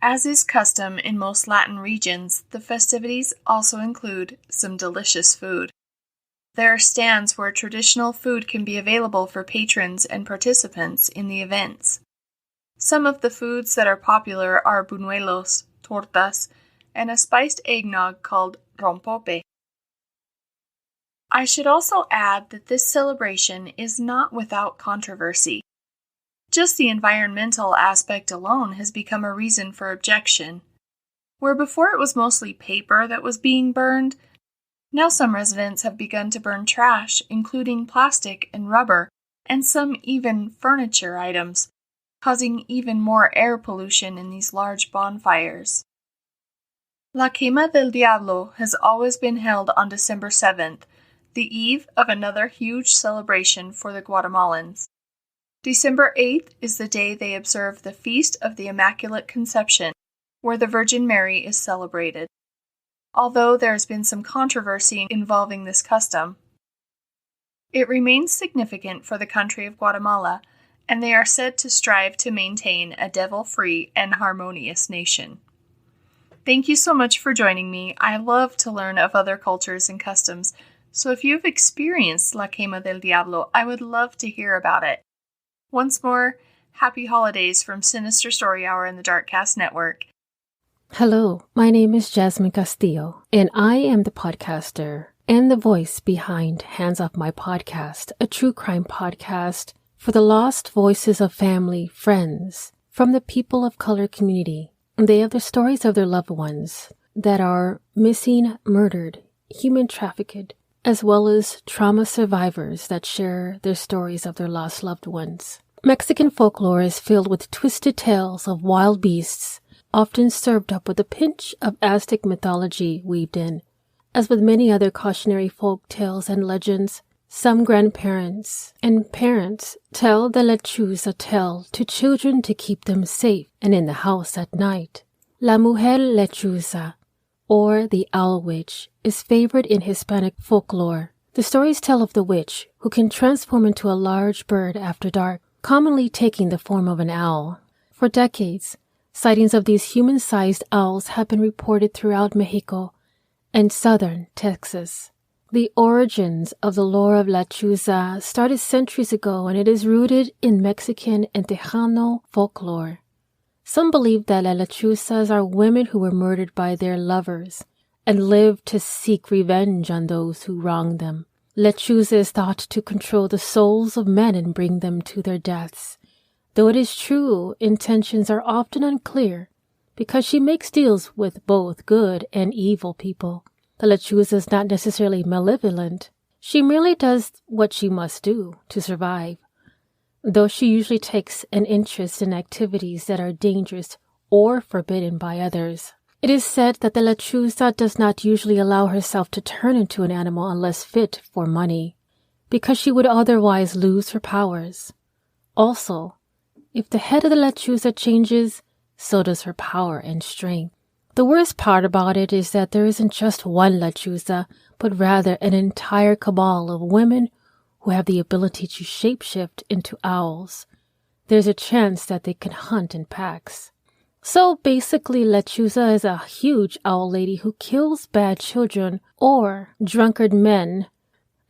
As is custom in most Latin regions, the festivities also include some delicious food. There are stands where traditional food can be available for patrons and participants in the events. Some of the foods that are popular are buñuelos, tortas, and a spiced eggnog called rompope. I should also add that this celebration is not without controversy. Just the environmental aspect alone has become a reason for objection. Where before it was mostly paper that was being burned, now some residents have begun to burn trash, including plastic and rubber, and some even furniture items, causing even more air pollution in these large bonfires. La Quema del Diablo has always been held on December 7th, the eve of another huge celebration for the Guatemalans. December 8th is the day they observe the Feast of the Immaculate Conception, where the Virgin Mary is celebrated. Although there has been some controversy involving this custom, it remains significant for the country of Guatemala, and they are said to strive to maintain a devil-free and harmonious nation. Thank you so much for joining me. I love to learn of other cultures and customs, so if you've experienced La Quema del Diablo, I would love to hear about it. Once more, happy holidays from Sinister Story Hour and the Darkcast Network. Hello, my name is Jasmine Castillo, and I am the podcaster and the voice behind Hands Off My Podcast, a true crime podcast for the lost voices of family, friends, from the people of color community. They have the stories of their loved ones that are missing, murdered, human trafficked, as well as trauma survivors that share their stories of their lost loved ones. Mexican folklore is filled with twisted tales of wild beasts, often served up with a pinch of Aztec mythology weaved in. As with many other cautionary folk tales and legends, some grandparents and parents tell the lechuza tale to children to keep them safe and in the house at night. La mujer lechuza, or the owl witch, is favored in Hispanic folklore. The stories tell of the witch who can transform into a large bird after dark, commonly taking the form of an owl. For decades, sightings of these human-sized owls have been reported throughout Mexico and southern Texas. The origins of the lore of lechuza started centuries ago, and it is rooted in Mexican and Tejano folklore. Some believe that lechuzas are women who were murdered by their lovers and lived to seek revenge on those who wronged them. Lechuza is thought to control the souls of men and bring them to their deaths. Though it is true, intentions are often unclear because she makes deals with both good and evil people. The lechuza is not necessarily malevolent. She merely does what she must do to survive, though she usually takes an interest in activities that are dangerous or forbidden by others. It is said that the lechuza does not usually allow herself to turn into an animal unless fit for money, because she would otherwise lose her powers. Also, if the head of the lechuza changes, so does her power and strength. The worst part about it is that there isn't just one lechuza, but rather an entire cabal of women who have the ability to shapeshift into owls. There's a chance that they can hunt in packs. So basically, lechuza is a huge owl lady who kills bad children or drunkard men.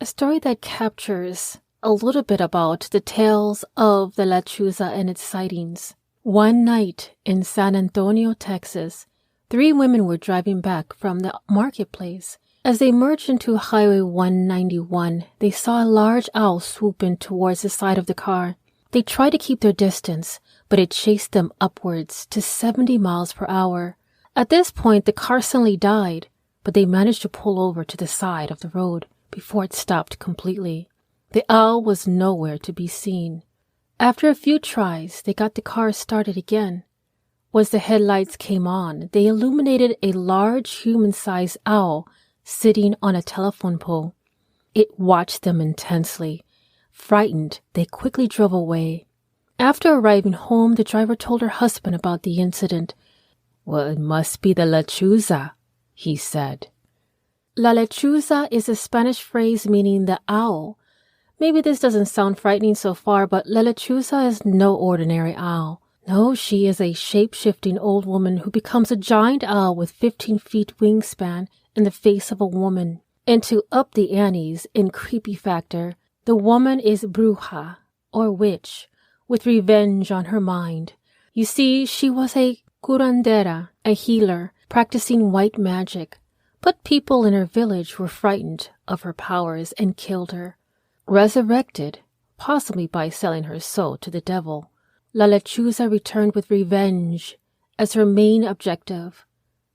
A story that captures a little bit about the tales of the lechuza and its sightings. One night in San Antonio, Texas, 3 women were driving back from the marketplace. As they merged into Highway 191, they saw a large owl swoop in towards the side of the car. They tried to keep their distance, but it chased them upwards to 70 miles per hour. At this point, the car suddenly died, but they managed to pull over to the side of the road before it stopped completely. The owl was nowhere to be seen. After a few tries, they got the car started again. Once the headlights came on, they illuminated a large human-sized owl sitting on a telephone pole. It watched them intensely. Frightened, they quickly drove away. After arriving home, the driver told her husband about the incident. "Well, it must be the lechuza," he said. La lechuza is a Spanish phrase meaning the owl. Maybe this doesn't sound frightening so far, but La lechuza is no ordinary owl. No, she is a shape-shifting old woman who becomes a giant owl with 15 feet wingspan in the face of a woman. And to up the antes in creepy factor, the woman is bruja, or witch, with revenge on her mind. You see, she was a curandera, a healer, practicing white magic. But people in her village were frightened of her powers and killed her. Resurrected, possibly by selling her soul to the devil, La lechuza returned with revenge as her main objective.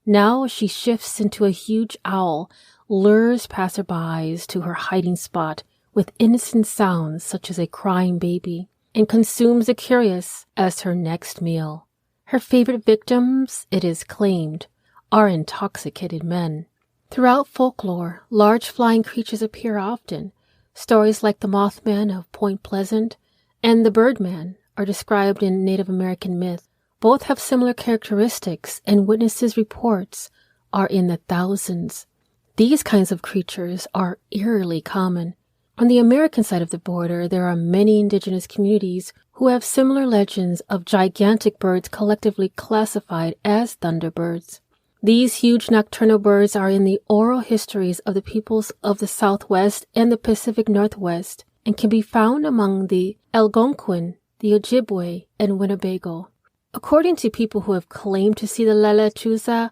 Now she shifts into a huge owl, lures passerbys to her hiding spot with innocent sounds such as a crying baby, and consumes the curious as her next meal. Her favorite victims, it is claimed, are intoxicated men. Throughout folklore, large flying creatures appear often. Stories like the Mothman of Point Pleasant and the Birdman are described in Native American myth. Both have similar characteristics, and witnesses' reports are in the thousands. These kinds of creatures are eerily common. On the American side of the border, there are many indigenous communities who have similar legends of gigantic birds collectively classified as thunderbirds. These huge nocturnal birds are in the oral histories of the peoples of the Southwest and the Pacific Northwest, and can be found among the Algonquin, the Ojibwe, and Winnebago. According to people who have claimed to see the La lechuza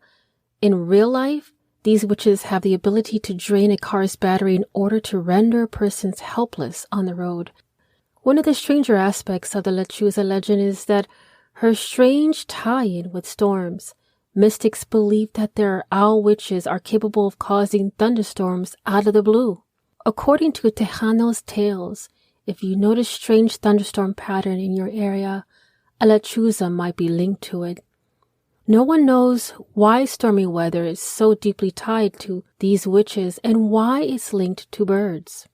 in real life, these witches have the ability to drain a car's battery in order to render a person helpless on the road. One of the stranger aspects of the lechuza legend is that her strange tie-in with storms. Mystics believe that their owl witches are capable of causing thunderstorms out of the blue. According to Tejano's tales, if you notice strange thunderstorm pattern in your area, a lechuza might be linked to it. No one knows why stormy weather is so deeply tied to these witches and why it's linked to birds.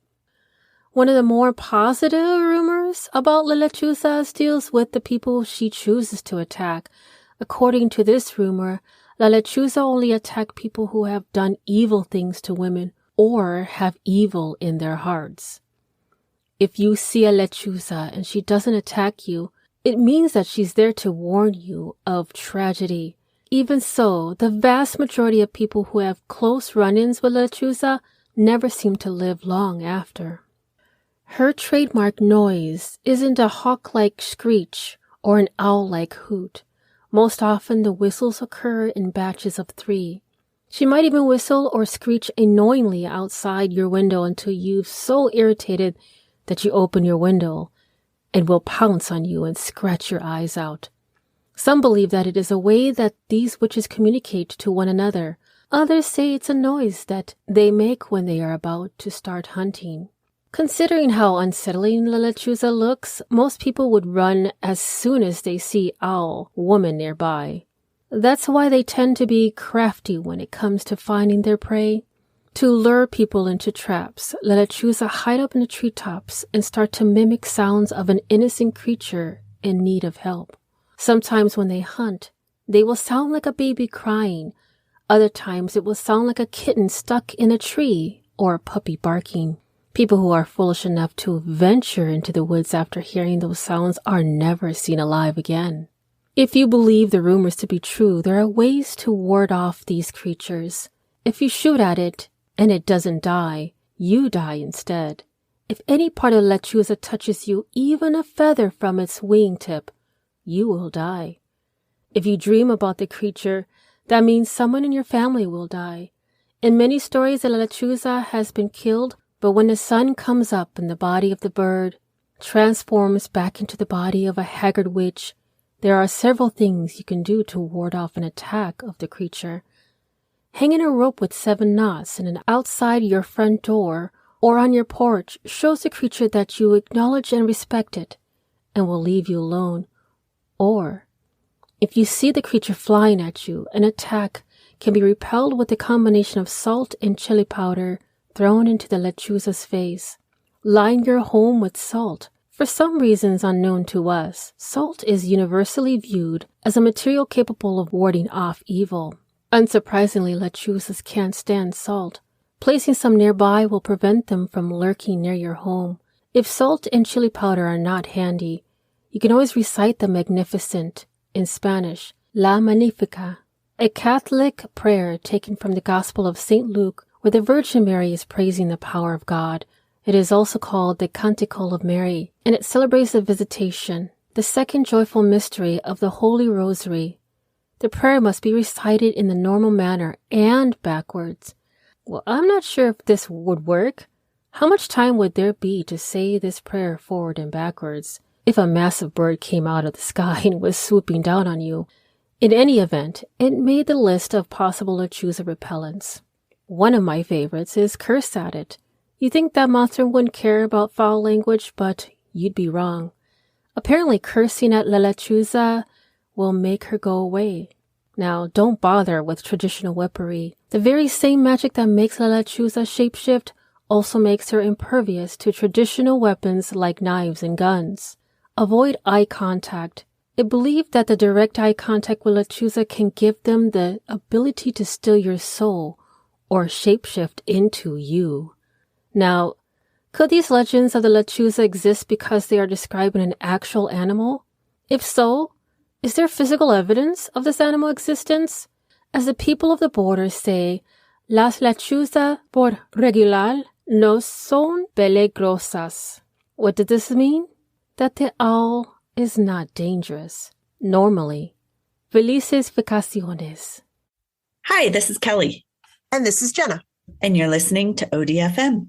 One of the more positive rumors about La Lechuza deals with the people she chooses to attack. According to this rumor, La Lechuza only attacks people who have done evil things to women or have evil in their hearts. If you see a Lechuza and she doesn't attack you, it means that she's there to warn you of tragedy. Even so, the vast majority of people who have close run-ins with Lechuza never seem to live long after. Her trademark noise isn't a hawk-like screech or an owl-like hoot. Most often, the whistles occur in batches of 3. She might even whistle or screech annoyingly outside your window until you're so irritated that you open your window and will pounce on you and scratch your eyes out. Some believe that it is a way that these witches communicate to one another. Others say it's a noise that they make when they are about to start hunting. Considering how unsettling La Lechuza looks, most people would run as soon as they see owl woman nearby. That's why they tend to be crafty when it comes to finding their prey. To lure people into traps, La Lechuza hide up in the treetops and start to mimic sounds of an innocent creature in need of help. Sometimes when they hunt, they will sound like a baby crying. Other times it will sound like a kitten stuck in a tree or a puppy barking. People who are foolish enough to venture into the woods after hearing those sounds are never seen alive again. If you believe the rumors to be true, there are ways to ward off these creatures. If you shoot at it and it doesn't die, you die instead. If any part of Lechuza touches you, even a feather from its wingtip, you will die. If you dream about the creature, that means someone in your family will die. In many stories, the Lechuza has been killed, but when the sun comes up and the body of the bird transforms back into the body of a haggard witch, there are several things you can do to ward off an attack of the creature. Hanging a rope with 7 knots in and outside your front door or on your porch shows the creature that you acknowledge and respect it and will leave you alone. Or, if you see the creature flying at you, an attack can be repelled with a combination of salt and chili powder thrown into the Lechuza's face. Line your home with salt. For some reasons unknown to us, salt is universally viewed as a material capable of warding off evil. Unsurprisingly, Lechuzas can't stand salt. Placing some nearby will prevent them from lurking near your home. If salt and chili powder are not handy, you can always recite the Magnificent, in Spanish, La Magnifica, a Catholic prayer taken from the Gospel of St. Luke, where the Virgin Mary is praising the power of God. It is also called the Canticle of Mary, and it celebrates the Visitation, the second joyful mystery of the Holy Rosary. The prayer must be recited in the normal manner and backwards. Well, I'm not sure if this would work. How much time would there be to say this prayer forward and backwards if a massive bird came out of the sky and was swooping down on you? In any event, it made the list of possible Lechuza repellents. One of my favorites is Curse at It. You think that monster wouldn't care about foul language, but you'd be wrong. Apparently, cursing at La Lechuza will make her go away. Now, don't bother with traditional weaponry. The very same magic that makes La Lechuza shapeshift also makes her impervious to traditional weapons like knives and guns. Avoid eye contact. It believed that the direct eye contact with Lechuza can give them the ability to steal your soul or shapeshift into you. Now, could these legends of the Lechuza exist because they are describing an actual animal? If so, is there physical evidence of this animal existence? As the people of the border say, las Lechuza por regular no son peligrosas. What did this mean? That the owl is not dangerous. Normally. Felices vacaciones. Hi, this is Kelly. And this is Jenna. And you're listening to ODFM.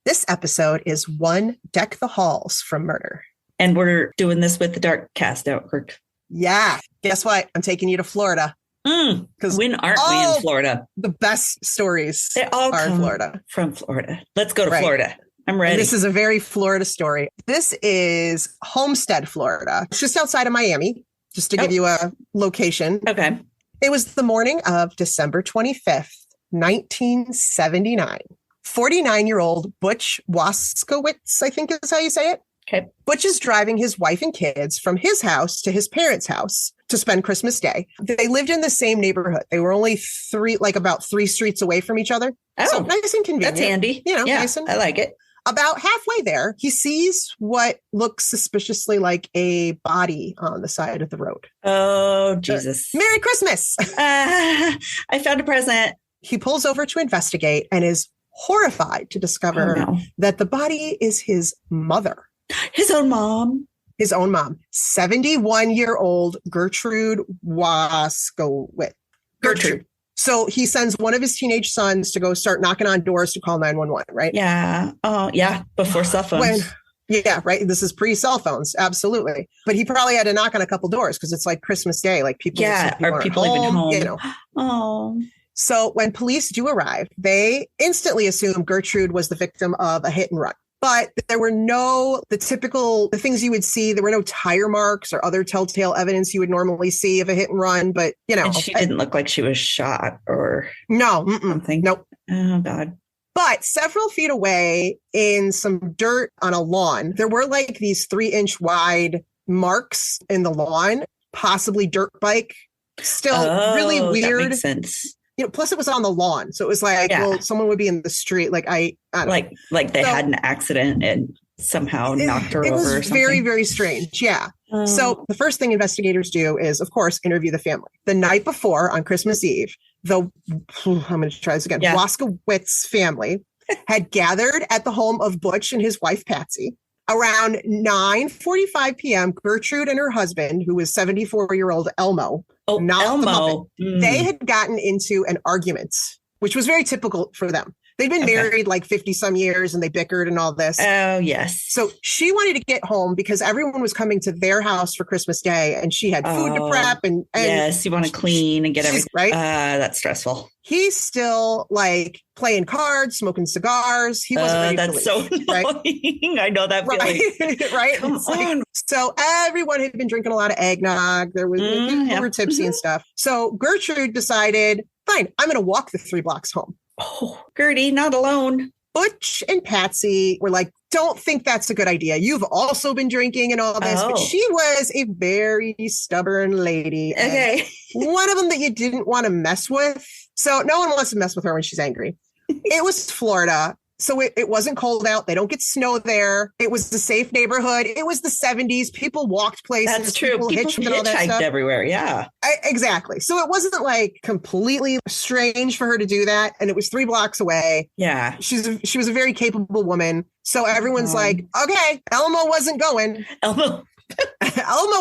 This episode is One Deck the Halls from Murder. And we're doing this with the Darkcast Network. Yeah. Guess what? I'm taking you to Florida. Because when aren't we in Florida? The best stories they all are come in Florida. From Florida. Let's go to Florida. I'm ready. And this is a very Florida story. This is Homestead, Florida. It's just outside of Miami, just to give you a location. Okay. It was the morning of December 25th, 1979. 49-year-old Butch Waskowitz, I think is how you say it. Okay. Butch is driving his wife and kids from his house to his parents' house to spend Christmas Day. They lived in the same neighborhood. They were only about three streets away from each other. Oh, so nice and convenient. That's handy. Nice and, I like it. About halfway there, he sees what looks suspiciously like a body on the side of the road. Oh, Jesus. Merry Christmas. I found a present. He pulls over to investigate and is horrified to discover that the body is his mother. His own mom. 71-year-old Gertrude Waskowitz. Gertrude. So he sends one of his teenage sons to go start knocking on doors to call 911, right? Yeah. Oh, yeah. Before cell phones. Right. This is pre-cell phones. Absolutely. But he probably had to knock on a couple doors because it's like Christmas Day. Like people are people even home? Oh. So when police do arrive, they instantly assume Gertrude was the victim of a hit and run. But there were the things you would see. There were no tire marks or other telltale evidence you would normally see of a hit and run. But, and she didn't look like she was shot or something. Nope. Oh, God. But several feet away in some dirt on a lawn, there were like these 3-inch wide marks in the lawn, possibly dirt bike. Still really weird. That makes sense. Plus it was on the lawn. So it was like, well, someone would be in the street. Like I don't know. Like they had an accident and somehow knocked her over or something. It was very, very strange. Yeah. So the first thing investigators do is, of course, interview the family. The night before on Christmas Eve, I'm going to try this again. Waskowitz family had gathered at the home of Butch and his wife, Patsy. Around 9:45 p.m., Gertrude and her husband, who was 74-year-old Elmo, they had gotten into an argument, which was very typical for them. They'd been married like 50 some years and they bickered and all this. Oh, yes. So she wanted to get home because everyone was coming to their house for Christmas Day and she had food to prep. And yes, you want to clean and get everything. Right. That's stressful. He's still like playing cards, smoking cigars. He wasn't ready to leave. That's so annoying. Right? I know that feeling. Right? Come on. So everyone had been drinking a lot of eggnog. There was people were tipsy and stuff. So Gertrude decided, fine, I'm going to walk the 3 blocks home. Oh, Gertie, not alone. Butch and Patsy were like, don't think that's a good idea. You've also been drinking and all this. But she was a very stubborn lady. Okay. One of them that you didn't want to mess with. So no one wants to mess with her when she's angry. It was Florida. So it wasn't cold out. They don't get snow there. It was the safe neighborhood. It was the 70s. People walked places. That's true. People hitchhiked and all that stuff everywhere. Yeah. Exactly. So it wasn't like completely strange for her to do that. And it was 3 blocks away. Yeah. She was a very capable woman. So everyone's like, okay, Elmo wasn't going. Elmo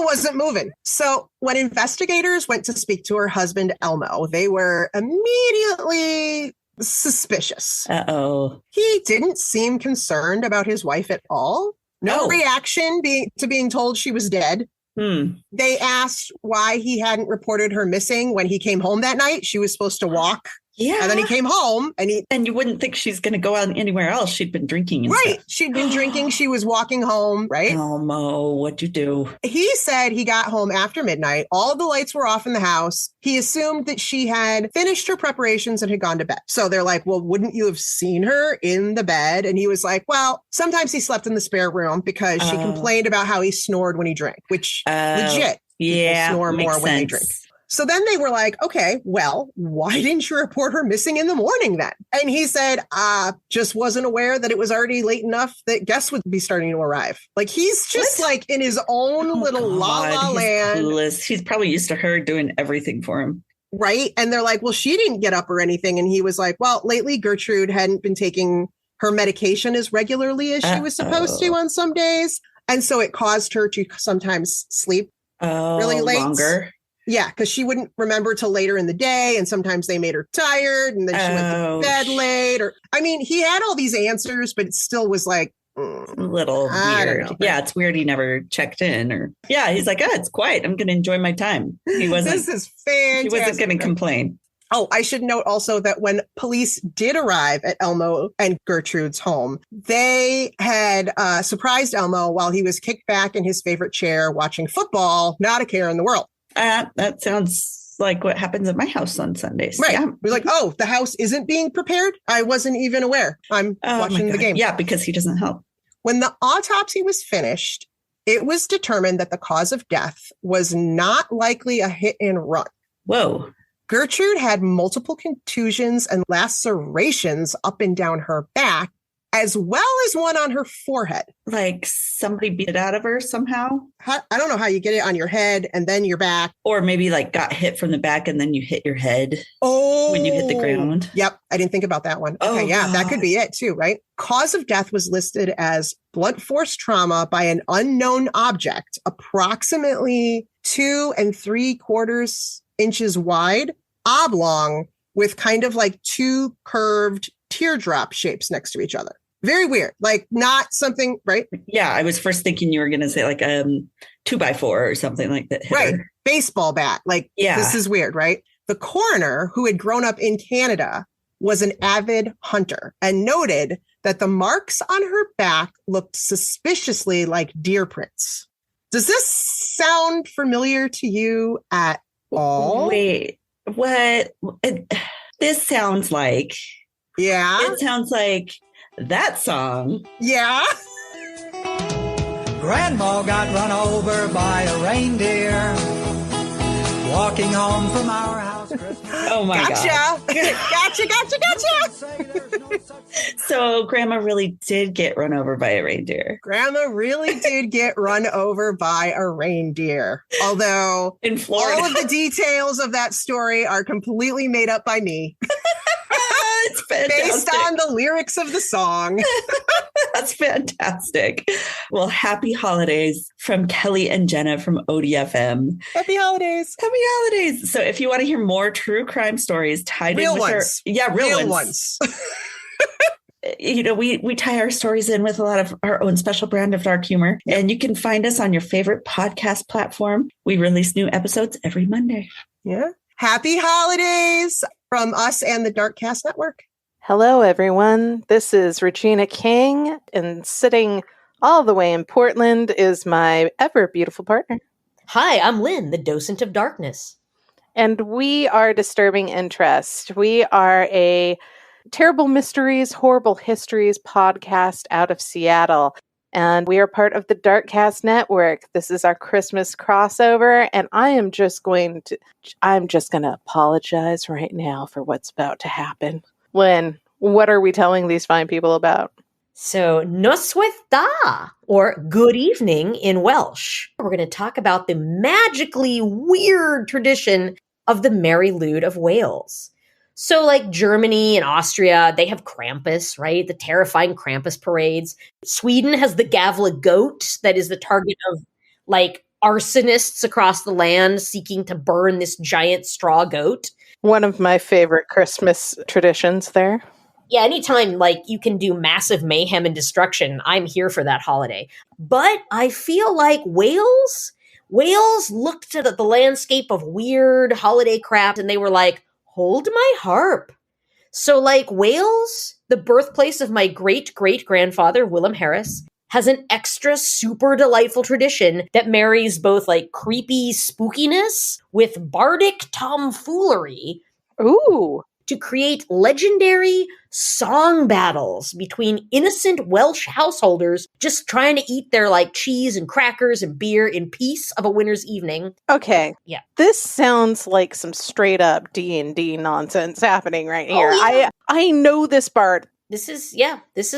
wasn't moving. So when investigators went to speak to her husband, Elmo, they were immediately suspicious. Uh-oh. He didn't seem concerned about his wife at all. No reaction to being told she was dead. They asked why he hadn't reported her missing when he came home that night. She was supposed to walk. Yeah. And then he came home and you wouldn't think she's going to go out anywhere else. She'd been drinking. Right. She'd been drinking. She was walking home. Right. Elmo, what'd you do? He said he got home after midnight. All the lights were off in the house. He assumed that she had finished her preparations and had gone to bed. So they're like, well, wouldn't you have seen her in the bed? And he was like, well, sometimes he slept in the spare room because she complained about how he snored when he drank, which legit. Yeah. Snore more when they drink. So then they were like, okay, well, why didn't you report her missing in the morning then? And he said, just wasn't aware that it was already late enough that guests would be starting to arrive. Like he's just like in his own little la-la land. Clueless. He's probably used to her doing everything for him. Right. And they're like, well, she didn't get up or anything. And he was like, well, lately Gertrude hadn't been taking her medication as regularly as she was supposed to on some days. And so it caused her to sometimes sleep really late. Longer. Yeah, because she wouldn't remember till later in the day, and sometimes they made her tired, and then she went to bed late. He had all these answers, but it still was like a little weird. Yeah, it's weird. He never checked in, he's like, it's quiet. I'm going to enjoy my time. He wasn't. This is fantastic. He wasn't going to complain. Oh, I should note also that when police did arrive at Elmo and Gertrude's home, they had surprised Elmo while he was kicked back in his favorite chair watching football, not a care in the world. That sounds like what happens at my house on Sundays. Right. Yeah. We're like, oh, the house isn't being prepared? I wasn't even aware. I'm watching the game. Yeah, because he doesn't help. When the autopsy was finished, it was determined that the cause of death was not likely a hit and run. Whoa. Gertrude had multiple contusions and lacerations up and down her back, as well as one on her forehead. Like somebody beat it out of her somehow? I don't know how you get it on your head and then your back. Or maybe like got hit from the back and then you hit your head when you hit the ground. Yep. I didn't think about that one. Oh, okay, yeah, God. that could be it too, right? Cause of death was listed as blunt force trauma by an unknown object, approximately 2 3/4 inches wide, oblong, with kind of like 2 curved teardrop shapes next to each other. Very weird. Like not something, right? Yeah, I was first thinking you were going to say like 2x4 or something like that. Right. Baseball bat. Like, yeah. This is weird, right? The coroner, who had grown up in Canada, was an avid hunter and noted that the marks on her back looked suspiciously like deer prints. Does this sound familiar to you at all? Wait, what? This sounds like... Yeah. It sounds like that song. Yeah. Grandma got run over by a reindeer walking home from our house. Oh my God. Gotcha. So Grandma really did get run over by a reindeer. Grandma really did get run over by a reindeer. Although in Florida, all of the details of that story are completely made up by me. It's fantastic. Based on the lyrics of the song. That's fantastic. Well, happy holidays from Kelly and Jenna from ODFM. Happy holidays. Happy holidays. So if you want to hear more true crime stories tied real in with ones. real ones. You know, we tie our stories in with a lot of our own special brand of dark humor. Yep. And you can find us on your favorite podcast platform. We release new episodes every Monday. Yeah. Happy holidays from us and the Darkcast Network. Hello, everyone. This is Regina King, and sitting all the way in Portland is my ever beautiful partner. Hi, I'm Lynn, the docent of darkness. And we are Disturbing Interest. We are a terrible mysteries, horrible histories podcast out of Seattle. And we are part of the Darkcast Network. This is our Christmas crossover. And I'm just going to apologize right now for what's about to happen. Lynn, what are we telling these fine people about? So, Noswaith, or good evening in Welsh. We're going to talk about the magically weird tradition of the Merry Lwyd of Wales. So like Germany and Austria, they have Krampus, right? The terrifying Krampus parades. Sweden has the Gavla goat that is the target of like arsonists across the land seeking to burn this giant straw goat. One of my favorite Christmas traditions there. Yeah, anytime like you can do massive mayhem and destruction, I'm here for that holiday. But I feel like Wales looked at the landscape of weird holiday crap and they were like, hold my harp. So like Wales, the birthplace of my great-great-grandfather, Willem Harris, has an extra super delightful tradition that marries both like creepy spookiness with bardic tomfoolery. Ooh. To create legendary song battles between innocent Welsh householders just trying to eat their like cheese and crackers and beer in peace of a winter's evening. Okay. Yeah. This sounds like some straight up D&D nonsense happening right here. Oh, yeah. I know this part. This is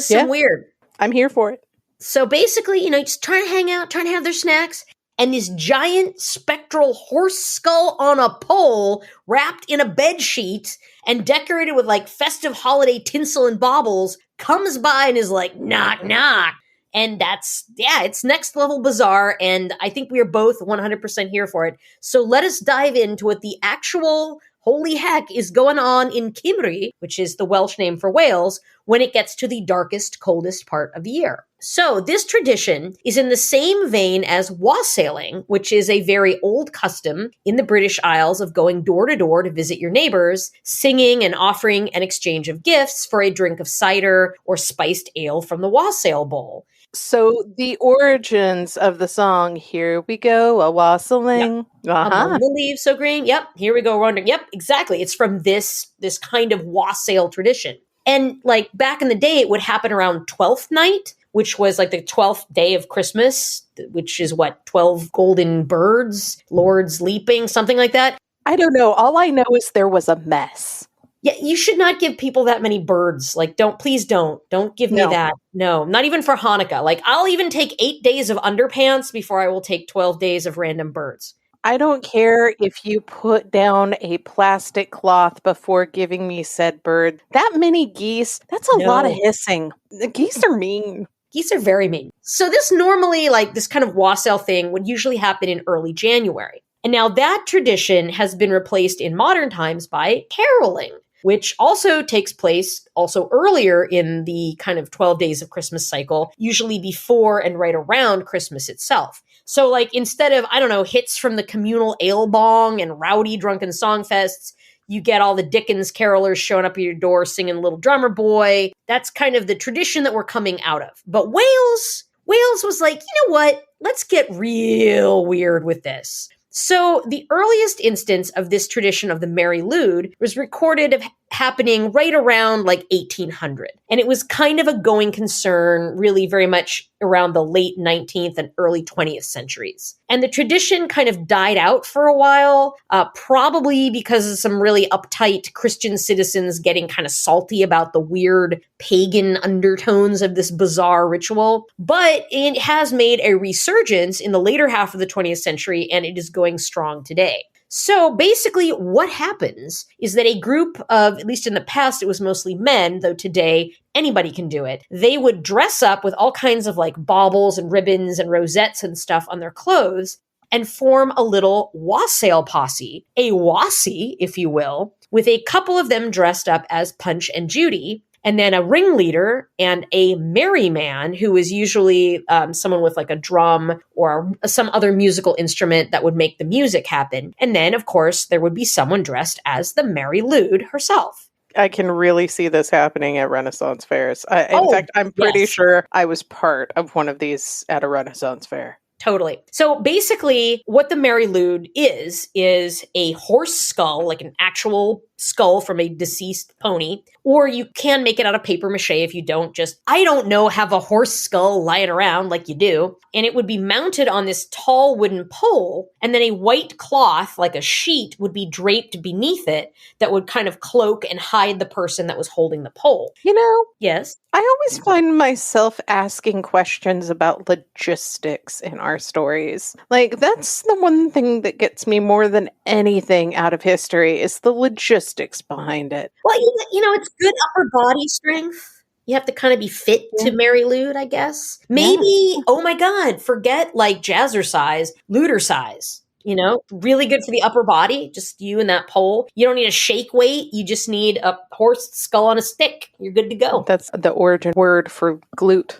some weird. I'm here for it. So basically, just trying to hang out, trying to have their snacks. And this giant spectral horse skull on a pole wrapped in a bed sheet and decorated with like festive holiday tinsel and baubles comes by and is like, knock, knock. And it's next level bizarre. And I think we are both 100% here for it. So let us dive into what the actual holy heck is going on in Cymru, which is the Welsh name for Wales, when it gets to the darkest, coldest part of the year. So this tradition is in the same vein as wassailing, which is a very old custom in the British Isles of going door to door to visit your neighbors, singing and offering an exchange of gifts for a drink of cider or spiced ale from the wassail bowl. So the origins of the song, here we go, a wassailing. Among the leaves so green. Yep, here we go wandering. Yep, exactly. It's from this kind of wassail tradition. And like back in the day, it would happen around 12th night, which was like the 12th day of Christmas, which is what, 12 golden birds, lords leaping, something like that. I don't know. All I know is there was a mess. Yeah, you should not give people that many birds. Like, please don't give me that. No, not even for Hanukkah. Like, I'll even take 8 days of underpants before I will take 12 days of random birds. I don't care if you put down a plastic cloth before giving me said bird. That many geese, that's a lot of hissing. The geese are mean. Geese are very mean. So this normally, like this kind of wassail thing would usually happen in early January. And now that tradition has been replaced in modern times by caroling, which also takes place also earlier in the kind of 12 days of Christmas cycle, usually before and right around Christmas itself. So like instead of, I don't know, hits from the communal ale bong and rowdy drunken songfests, you get all the Dickens carolers showing up at your door singing Little Drummer Boy. That's kind of the tradition that we're coming out of. But Wales was like, you know what? Let's get real weird with this. So the earliest instance of this tradition of the Merry Lude was recorded of happening right around like 1800. And it was kind of a going concern really very much around the late 19th and early 20th centuries. And the tradition kind of died out for a while, probably because of some really uptight Christian citizens getting kind of salty about the weird pagan undertones of this bizarre ritual. But it has made a resurgence in the later half of the 20th century, and it is going strong today. So basically what happens is that a group of, at least in the past, it was mostly men, though today anybody can do it. They would dress up with all kinds of like baubles and ribbons and rosettes and stuff on their clothes and form a little wassail posse, a wassie, if you will, with a couple of them dressed up as Punch and Judy, and then a ringleader and a merry man who is usually someone with like a drum or some other musical instrument that would make the music happen. And then, of course, there would be someone dressed as the Merry Lude herself. I can really see this happening at Renaissance fairs. In fact, I'm pretty sure I was part of one of these at a Renaissance fair. Totally. So basically, what the Merry Lude is a horse skull, like an actual skull from a deceased pony, or you can make it out of paper mache if you don't just, I don't know, have a horse skull lying around like you do. And it would be mounted on this tall wooden pole, and then a white cloth, like a sheet, would be draped beneath it that would kind of cloak and hide the person that was holding the pole. You know? Yes? I always find myself asking questions about logistics in our stories. Like, that's the one thing that gets me more than anything out of history is the logistics behind it. Well, you know, it's good upper body strength. You have to kind of be fit to Merry Lude, I guess. Maybe, oh my God, forget like jazzercise, ludercise. You know, really good for the upper body, just you and that pole. You don't need a shake weight. You just need a horse skull on a stick. You're good to go. That's the origin word for glute.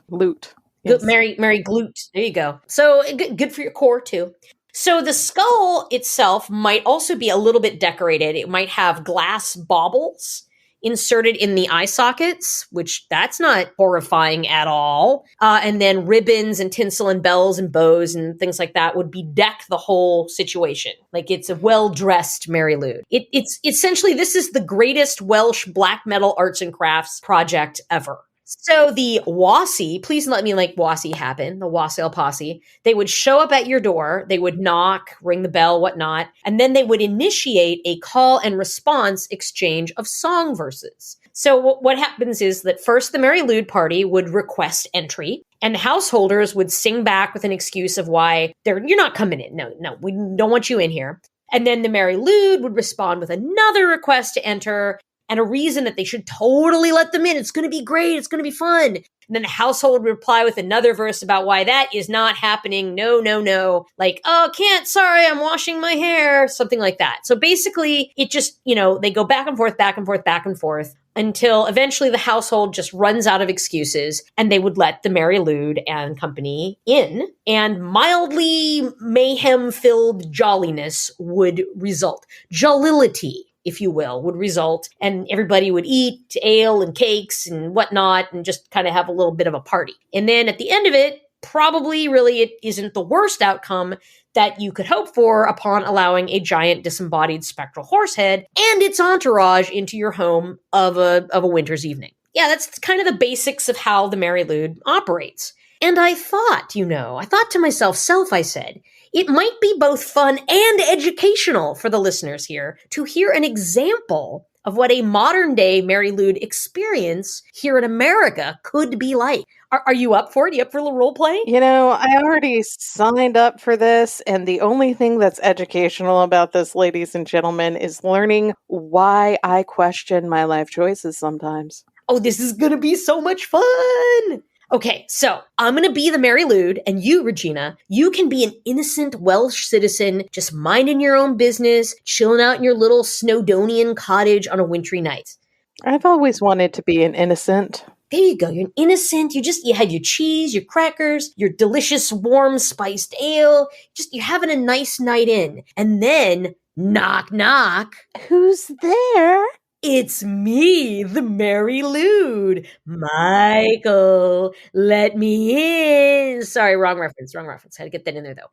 Yes. Merry glute. There you go. So good for your core too. So the skull itself might also be a little bit decorated. It might have glass baubles inserted in the eye sockets, which that's not horrifying at all. And then ribbons and tinsel and bells and bows and things like that would bedeck the whole situation. Like it's a well-dressed Merry Lude. It's essentially, this is the greatest Welsh black metal arts and crafts project ever. So the wassie, please let me like wassie happen, the wassail posse, they would show up at your door, they would knock, ring the bell, whatnot, and then they would initiate a call and response exchange of song verses. So what happens is that first the Merry Lude party would request entry, and the householders would sing back with an excuse of why you're not coming in. No, we don't want you in here. And then the Merry Lude would respond with another request to enter, and a reason that they should totally let them in. It's going to be great. It's going to be fun. And then the household would reply with another verse about why that is not happening. No. Like, oh, can't. Sorry, I'm washing my hair. Something like that. So basically, it just, they go back and forth until eventually the household just runs out of excuses and they would let the Merry Lude and company in, and mildly mayhem-filled jolliness would result. Jollility, if you will, would result, and everybody would eat ale and cakes and whatnot and just kind of have a little bit of a party. And then at the end of it, probably really it isn't the worst outcome that you could hope for upon allowing a giant disembodied spectral horse head and its entourage into your home of a winter's evening. Yeah, that's kind of the basics of how the Mary Lude operates. And I thought to myself, I said, it might be both fun and educational for the listeners here to hear an example of what a modern day Mary Lude experience here in America could be like. Are you up for it? Are you up for a little role play? I already signed up for this, and the only thing that's educational about this, ladies and gentlemen, is learning why I question my life choices sometimes. Oh, this is going to be so much fun. Okay, so I'm going to be the Mary Lude, and you, Regina, you can be an innocent Welsh citizen just minding your own business, chilling out in your little Snowdonian cottage on a wintry night. I've always wanted to be an innocent. There you go. You're an innocent. You had your cheese, your crackers, your delicious warm spiced ale. You're having a nice night in. And then, knock, knock. Who's there? It's me, the Mary Lude. Michael, let me in. Sorry, wrong reference. Had to get that in there, though.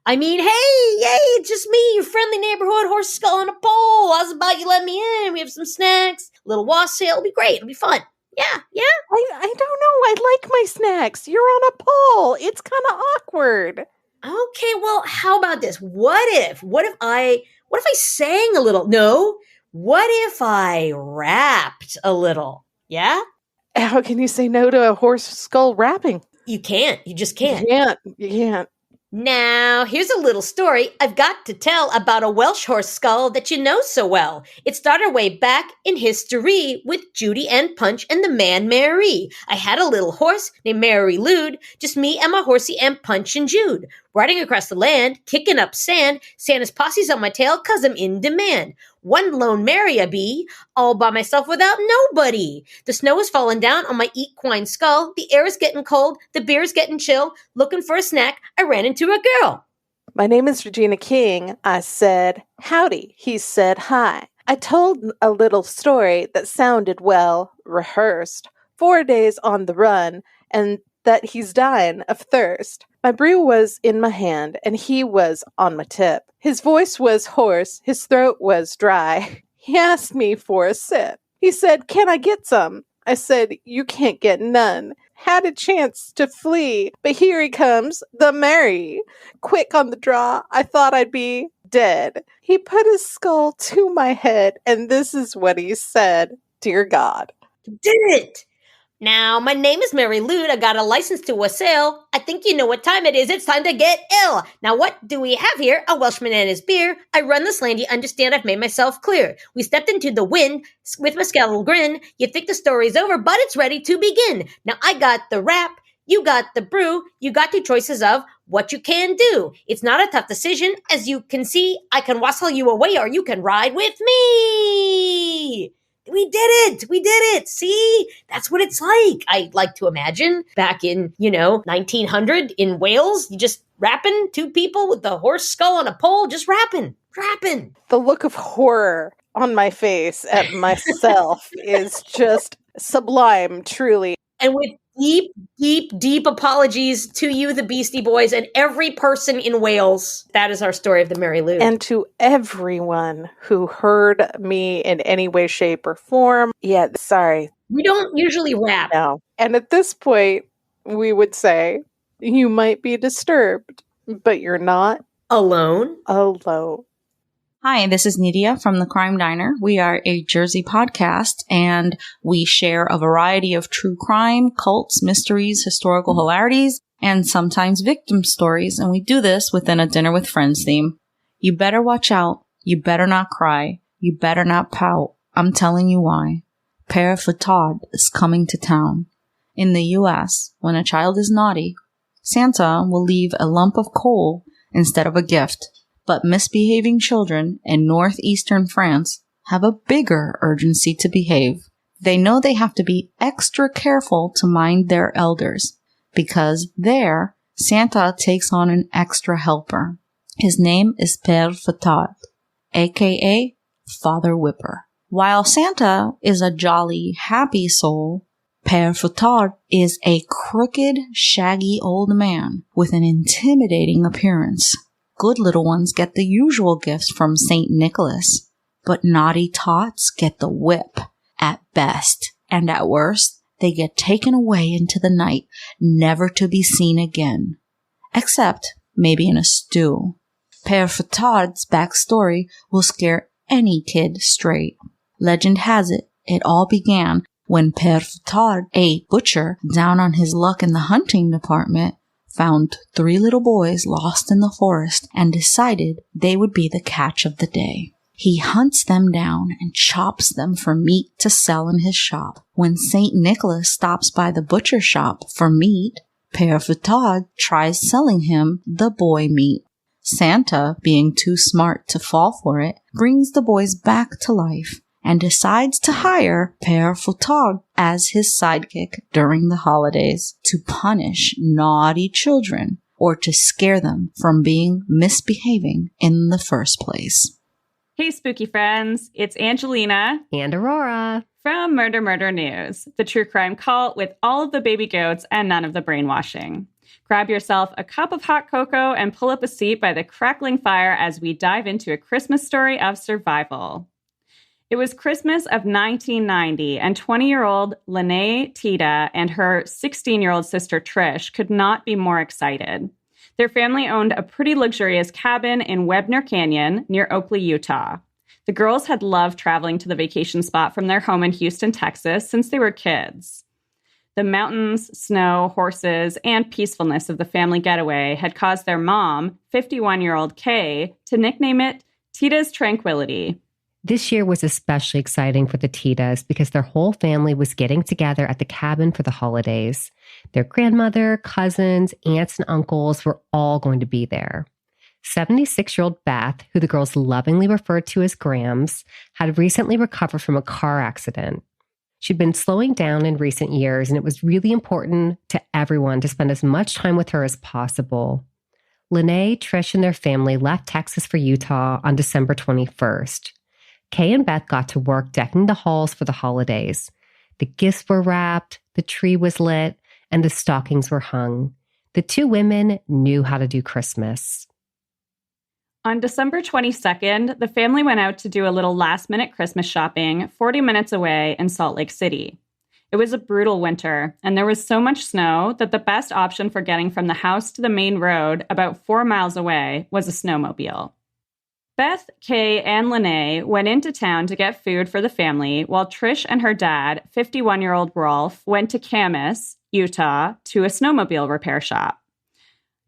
I mean, hey, it's just me, your friendly neighborhood horse skull on a pole. How's about you let me in? We have some snacks, a little wassail. It'll be great. It'll be fun. Yeah. I don't know. I like my snacks. You're on a pole. It's kind of awkward. Okay, well, how about this? What if I sang a little? No. What if I rapped a little? Yeah? How can you say no to a horse skull rapping? You can't. You just can't. You can't. Now, here's a little story I've got to tell about a Welsh horse skull that you know so well. It started way back in history with Judy and Punch and the man Mary. I had a little horse named Mary Lude, just me and my horsey and Punch and Jude. Riding across the land, kicking up sand, Santa's posse's on my tail 'cause I'm in demand. One lone Mary I be, all by myself without nobody. The snow is falling down on my equine skull. The air is getting cold. The beer is getting chill. Looking for a snack, I ran into a girl. My name is Regina King. I said, howdy. He said, hi. I told a little story that sounded well rehearsed. 4 days on the run, and that he's dying of thirst. My brew was in my hand, and he was on my tip. His voice was hoarse, his throat was dry. He asked me for a sip. He said, can I get some? I said, you can't get none. Had a chance to flee, but here he comes, the Mary. Quick on the draw, I thought I'd be dead. He put his skull to my head, and this is what he said. Dear God. Did it! Now, my name is Mary Lude. I got a license to wassail. I think you know what time it is. It's time to get ill. Now, what do we have here? A Welshman and his beer. I run this land. You understand I've made myself clear. We stepped into the wind with my skeletal grin. You think the story's over, but it's ready to begin. Now, I got the rap. You got the brew. You got two choices of what you can do. It's not a tough decision. As you can see, I can wassail you away or you can ride with me. We did it. See, that's what it's like. I like to imagine back in, 1900 in Wales, you just rapping, two people with the horse skull on a pole, just rapping. The look of horror on my face at myself is just sublime, truly. And with deep apologies to you, the Beastie Boys, and every person in Wales. That is our story of the Mary Lude. And to everyone who heard me in any way, shape, or form. Yeah, sorry. We don't usually rap. No. And at this point, we would say, you might be disturbed, but you're not alone. Hi, this is Nydia from The Crime Diner. We are a Jersey podcast, and we share a variety of true crime, cults, mysteries, historical hilarities, and sometimes victim stories, and we do this within a Dinner with Friends theme. You better watch out. You better not cry. You better not pout. I'm telling you why. Père Fatard is coming to town. In the U.S., when a child is naughty, Santa will leave a lump of coal instead of a gift. But misbehaving children in northeastern France have a bigger urgency to behave. They know they have to be extra careful to mind their elders, because there, Santa takes on an extra helper. His name is Père Fatard, aka Father Whipper. While Santa is a jolly, happy soul, Père Fouettard is a crooked, shaggy old man with an intimidating appearance. Good little ones get the usual gifts from St. Nicholas, but naughty tots get the whip at best, and at worst, they get taken away into the night, never to be seen again. Except maybe in a stew. Père Fouettard's backstory will scare any kid straight. Legend has it, it all began when Père Fouettard, a butcher down on his luck in the hunting department, found 3 little boys lost in the forest and decided they would be the catch of the day. He hunts them down and chops them for meat to sell in his shop. When St. Nicholas stops by the butcher shop for meat, Père Fouettard tries selling him the boy meat. Santa, being too smart to fall for it, brings the boys back to life and decides to hire Père Fouettard as his sidekick during the holidays to punish naughty children or to scare them from misbehaving in the first place. Hey, spooky friends, it's Angelina and Aurora from Murder Murder News, the true crime cult with all of the baby goats and none of the brainwashing. Grab yourself a cup of hot cocoa and pull up a seat by the crackling fire as we dive into a Christmas story of survival. It was Christmas of 1990, and 20-year-old Lene Tita and her 16-year-old sister Trish could not be more excited. Their family owned a pretty luxurious cabin in Webner Canyon near Oakley, Utah. The girls had loved traveling to the vacation spot from their home in Houston, Texas, since they were kids. The mountains, snow, horses, and peacefulness of the family getaway had caused their mom, 51-year-old Kay, to nickname it Tita's Tranquility. This year was especially exciting for the Titas because their whole family was getting together at the cabin for the holidays. Their grandmother, cousins, aunts, and uncles were all going to be there. 76-year-old Beth, who the girls lovingly referred to as Grams, had recently recovered from a car accident. She'd been slowing down in recent years, and it was really important to everyone to spend as much time with her as possible. Lene, Trish, and their family left Texas for Utah on December 21st. Kay and Beth got to work decking the halls for the holidays. The gifts were wrapped, the tree was lit, and the stockings were hung. The 2 women knew how to do Christmas. On December 22nd, the family went out to do a little last-minute Christmas shopping 40 minutes away in Salt Lake City. It was a brutal winter, and there was so much snow that the best option for getting from the house to the main road, about 4 miles away, was a snowmobile. Beth, Kay, and Lene went into town to get food for the family, while Trish and her dad, 51-year-old Rolf, went to Camas, Utah, to a snowmobile repair shop.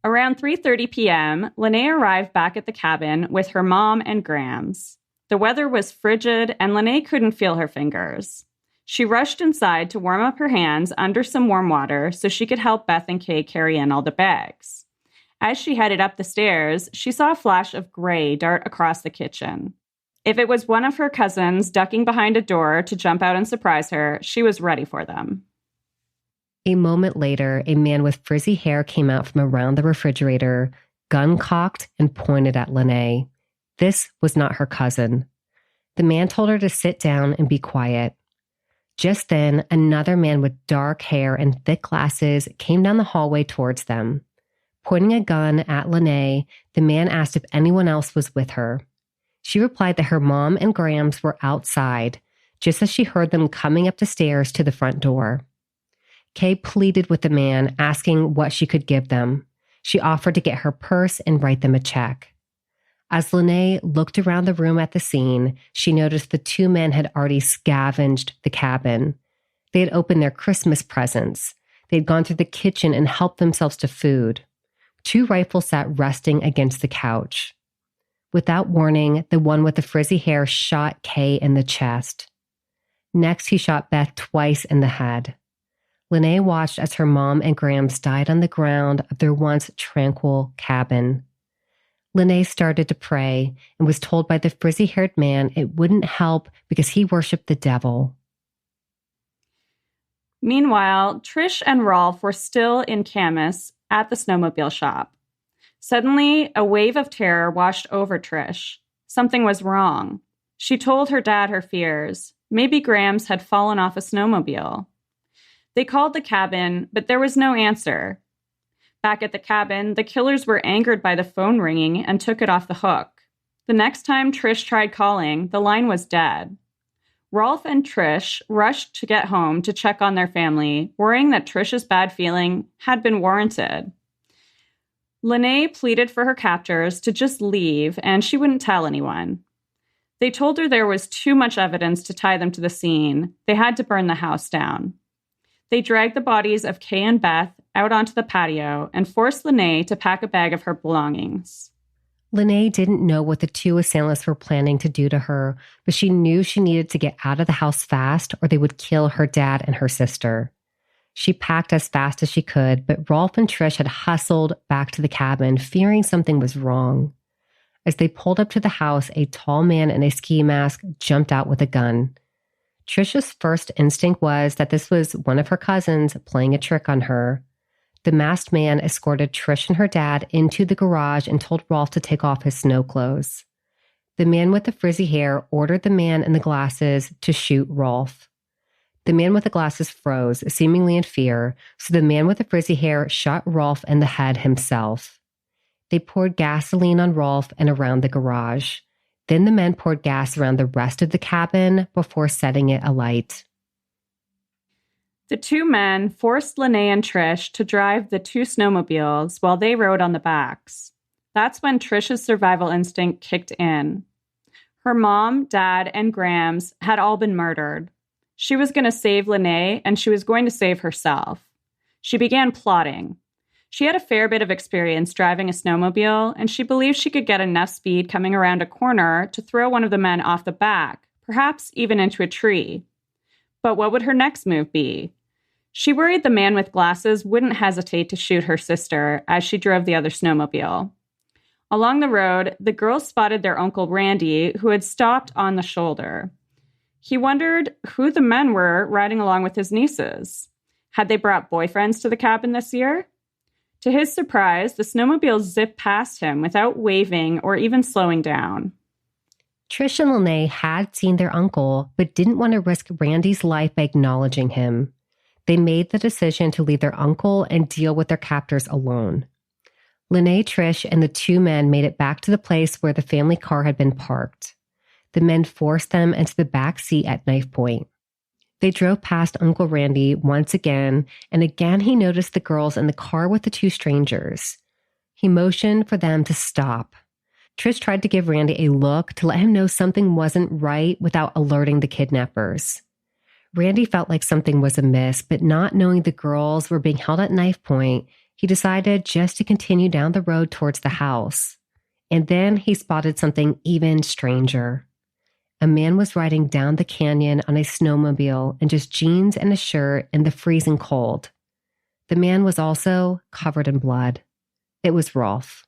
Around 3:30 p.m., Lene arrived back at the cabin with her mom and Grams. The weather was frigid, and Lene couldn't feel her fingers. She rushed inside to warm up her hands under some warm water so she could help Beth and Kay carry in all the bags. As she headed up the stairs, she saw a flash of gray dart across the kitchen. If it was one of her cousins ducking behind a door to jump out and surprise her, she was ready for them. A moment later, a man with frizzy hair came out from around the refrigerator, gun cocked and pointed at Lene. This was not her cousin. The man told her to sit down and be quiet. Just then, another man with dark hair and thick glasses came down the hallway towards them. Pointing a gun at Lene, the man asked if anyone else was with her. She replied that her mom and Grams were outside, just as she heard them coming up the stairs to the front door. Kay pleaded with the man, asking what she could give them. She offered to get her purse and write them a check. As Lene looked around the room at the scene, she noticed the 2 men had already scavenged the cabin. They had opened their Christmas presents. They had gone through the kitchen and helped themselves to food. 2 rifles sat resting against the couch. Without warning, the one with the frizzy hair shot Kay in the chest. Next, he shot Beth twice in the head. Lene watched as her mom and Grams died on the ground of their once tranquil cabin. Lene started to pray and was told by the frizzy-haired man it wouldn't help because he worshipped the devil. Meanwhile, Trish and Rolf were still in Camas at the snowmobile shop. Suddenly, a wave of terror washed over Trish. Something was wrong. She told her dad her fears. Maybe Grams had fallen off a snowmobile. They called the cabin, but there was no answer. Back at the cabin, the killers were angered by the phone ringing and took it off the hook. The next time Trish tried calling, the line was dead. Rolf and Trish rushed to get home to check on their family, worrying that Trish's bad feeling had been warranted. Lene pleaded for her captors to just leave, and she wouldn't tell anyone. They told her there was too much evidence to tie them to the scene. They had to burn the house down. They dragged the bodies of Kay and Beth out onto the patio and forced Lene to pack a bag of her belongings. Lene didn't know what the two assailants were planning to do to her, but she knew she needed to get out of the house fast or they would kill her dad and her sister. She packed as fast as she could, but Rolf and Trish had hustled back to the cabin, fearing something was wrong. As they pulled up to the house, a tall man in a ski mask jumped out with a gun. Trish's first instinct was that this was one of her cousins playing a trick on her. The masked man escorted Trish and her dad into the garage and told Rolf to take off his snow clothes. The man with the frizzy hair ordered the man in the glasses to shoot Rolf. The man with the glasses froze, seemingly in fear, so the man with the frizzy hair shot Rolf in the head himself. They poured gasoline on Rolf and around the garage. Then the men poured gas around the rest of the cabin before setting it alight. The two men forced Lene and Trish to drive the two snowmobiles while they rode on the backs. That's when Trish's survival instinct kicked in. Her mom, dad, and Grams had all been murdered. She was going to save Lene, and she was going to save herself. She began plotting. She had a fair bit of experience driving a snowmobile, and she believed she could get enough speed coming around a corner to throw one of the men off the back, perhaps even into a tree. But what would her next move be? She worried the man with glasses wouldn't hesitate to shoot her sister as she drove the other snowmobile. Along the road, the girls spotted their Uncle Randy, who had stopped on the shoulder. He wondered who the men were riding along with his nieces. Had they brought boyfriends to the cabin this year? To his surprise, the snowmobile zipped past him without waving or even slowing down. Trish and Lene had seen their uncle, but didn't want to risk Randy's life by acknowledging him. They made the decision to leave their uncle and deal with their captors alone. Lene, Trish, and the two men made it back to the place where the family car had been parked. The men forced them into the back seat at knife point. They drove past Uncle Randy once again, and again he noticed the girls in the car with the two strangers. He motioned for them to stop. Trish tried to give Randy a look to let him know something wasn't right without alerting the kidnappers. Randy felt like something was amiss, but not knowing the girls were being held at knife point, he decided just to continue down the road towards the house. And then he spotted something even stranger. A man was riding down the canyon on a snowmobile in just jeans and a shirt in the freezing cold. The man was also covered in blood. It was Rolf.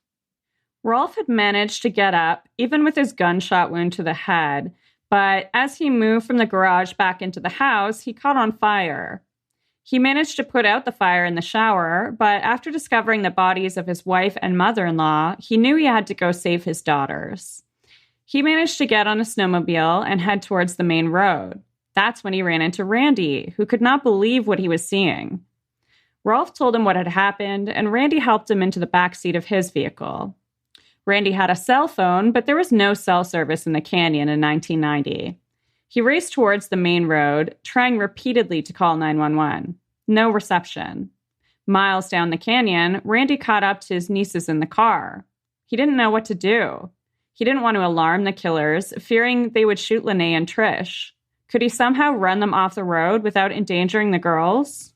Rolf had managed to get up, even with his gunshot wound to the head, but as he moved from the garage back into the house, he caught on fire. He managed to put out the fire in the shower, but after discovering the bodies of his wife and mother-in-law, he knew he had to go save his daughters. He managed to get on a snowmobile and head towards the main road. That's when he ran into Randy, who could not believe what he was seeing. Rolf told him what had happened, and Randy helped him into the back seat of his vehicle. Randy had a cell phone, but there was no cell service in the canyon in 1990. He raced towards the main road, trying repeatedly to call 911. No reception. Miles down the canyon, Randy caught up to his nieces in the car. He didn't know what to do. He didn't want to alarm the killers, fearing they would shoot Lene and Trish. Could he somehow run them off the road without endangering the girls?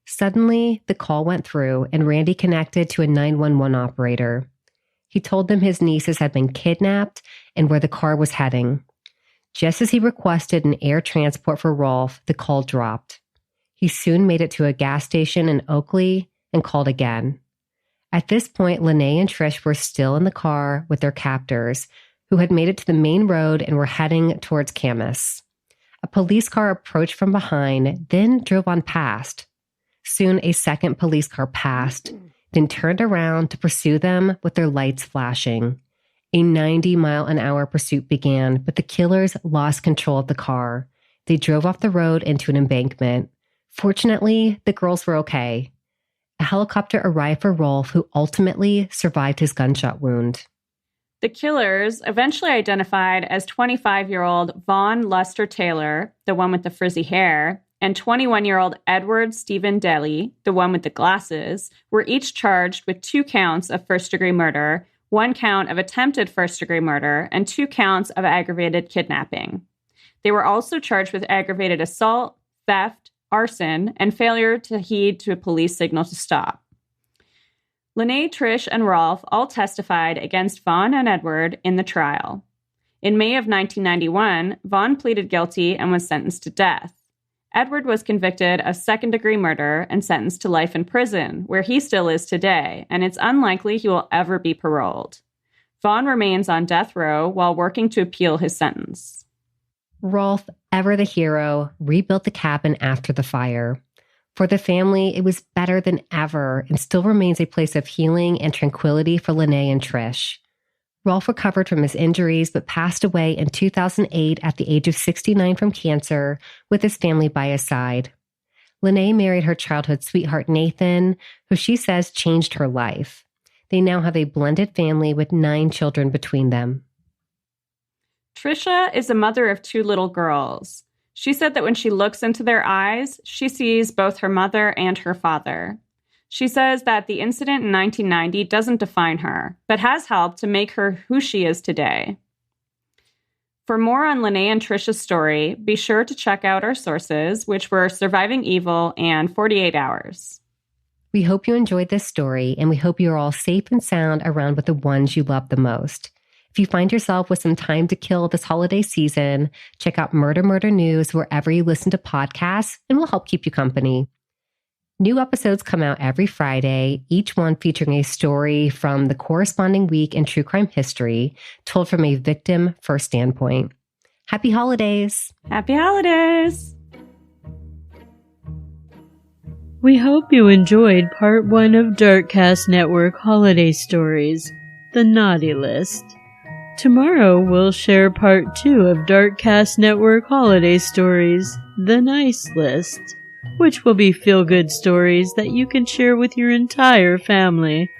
Suddenly, the call went through and Randy connected to a 911 operator. He told them his nieces had been kidnapped and where the car was heading. Just as he requested an air transport for Rolf, the call dropped. He soon made it to a gas station in Oakley and called again. At this point, Lene and Trish were still in the car with their captors, who had made it to the main road and were heading towards Camas. A police car approached from behind, then drove on past. Soon, a second police car passed, then turned around to pursue them with their lights flashing. A 90-mile-an-hour pursuit began, but the killers lost control of the car. They drove off the road into an embankment. Fortunately, the girls were okay. A helicopter arrived for Rolf, who ultimately survived his gunshot wound. The killers, eventually identified as 25-year-old Vaughn Luster Taylor, the one with the frizzy hair, and 21-year-old Edward Stephen Daly, the one with the glasses, were each charged with 2 counts of first-degree murder, 1 count of attempted first-degree murder, and 2 counts of aggravated kidnapping. They were also charged with aggravated assault, theft, arson, and failure to heed to a police signal to stop. Lene, Trish, and Rolf all testified against Vaughn and Edward in the trial. In May of 1991, Vaughn pleaded guilty and was sentenced to death. Edward was convicted of second-degree murder and sentenced to life in prison, where he still is today, and it's unlikely he will ever be paroled. Vaughn remains on death row while working to appeal his sentence. Rolf, ever the hero, rebuilt the cabin after the fire. For the family, it was better than ever and still remains a place of healing and tranquility for Lene and Trish. Rolf recovered from his injuries but passed away in 2008 at the age of 69 from cancer with his family by his side. Lene married her childhood sweetheart Nathan, who she says changed her life. They now have a blended family with 9 children between them. Trisha is a mother of 2 little girls. She said that when she looks into their eyes, she sees both her mother and her father. She says that the incident in 1990 doesn't define her, but has helped to make her who she is today. For more on Lene and Trisha's story, be sure to check out our sources, which were Surviving Evil and 48 Hours. We hope you enjoyed this story, and we hope you are all safe and sound around with the ones you love the most. If you find yourself with some time to kill this holiday season, check out Murder Murder News wherever you listen to podcasts, and we'll help keep you company. New episodes come out every Friday, each one featuring a story from the corresponding week in true crime history, told from a victim-first standpoint. Happy holidays! Happy holidays! We hope you enjoyed part 1 of Darkcast Network Holiday Stories, The Naughty List. Tomorrow we'll share part 2 of Darkcast Network Holiday Stories, The Nice List, which will be feel-good stories that you can share with your entire family.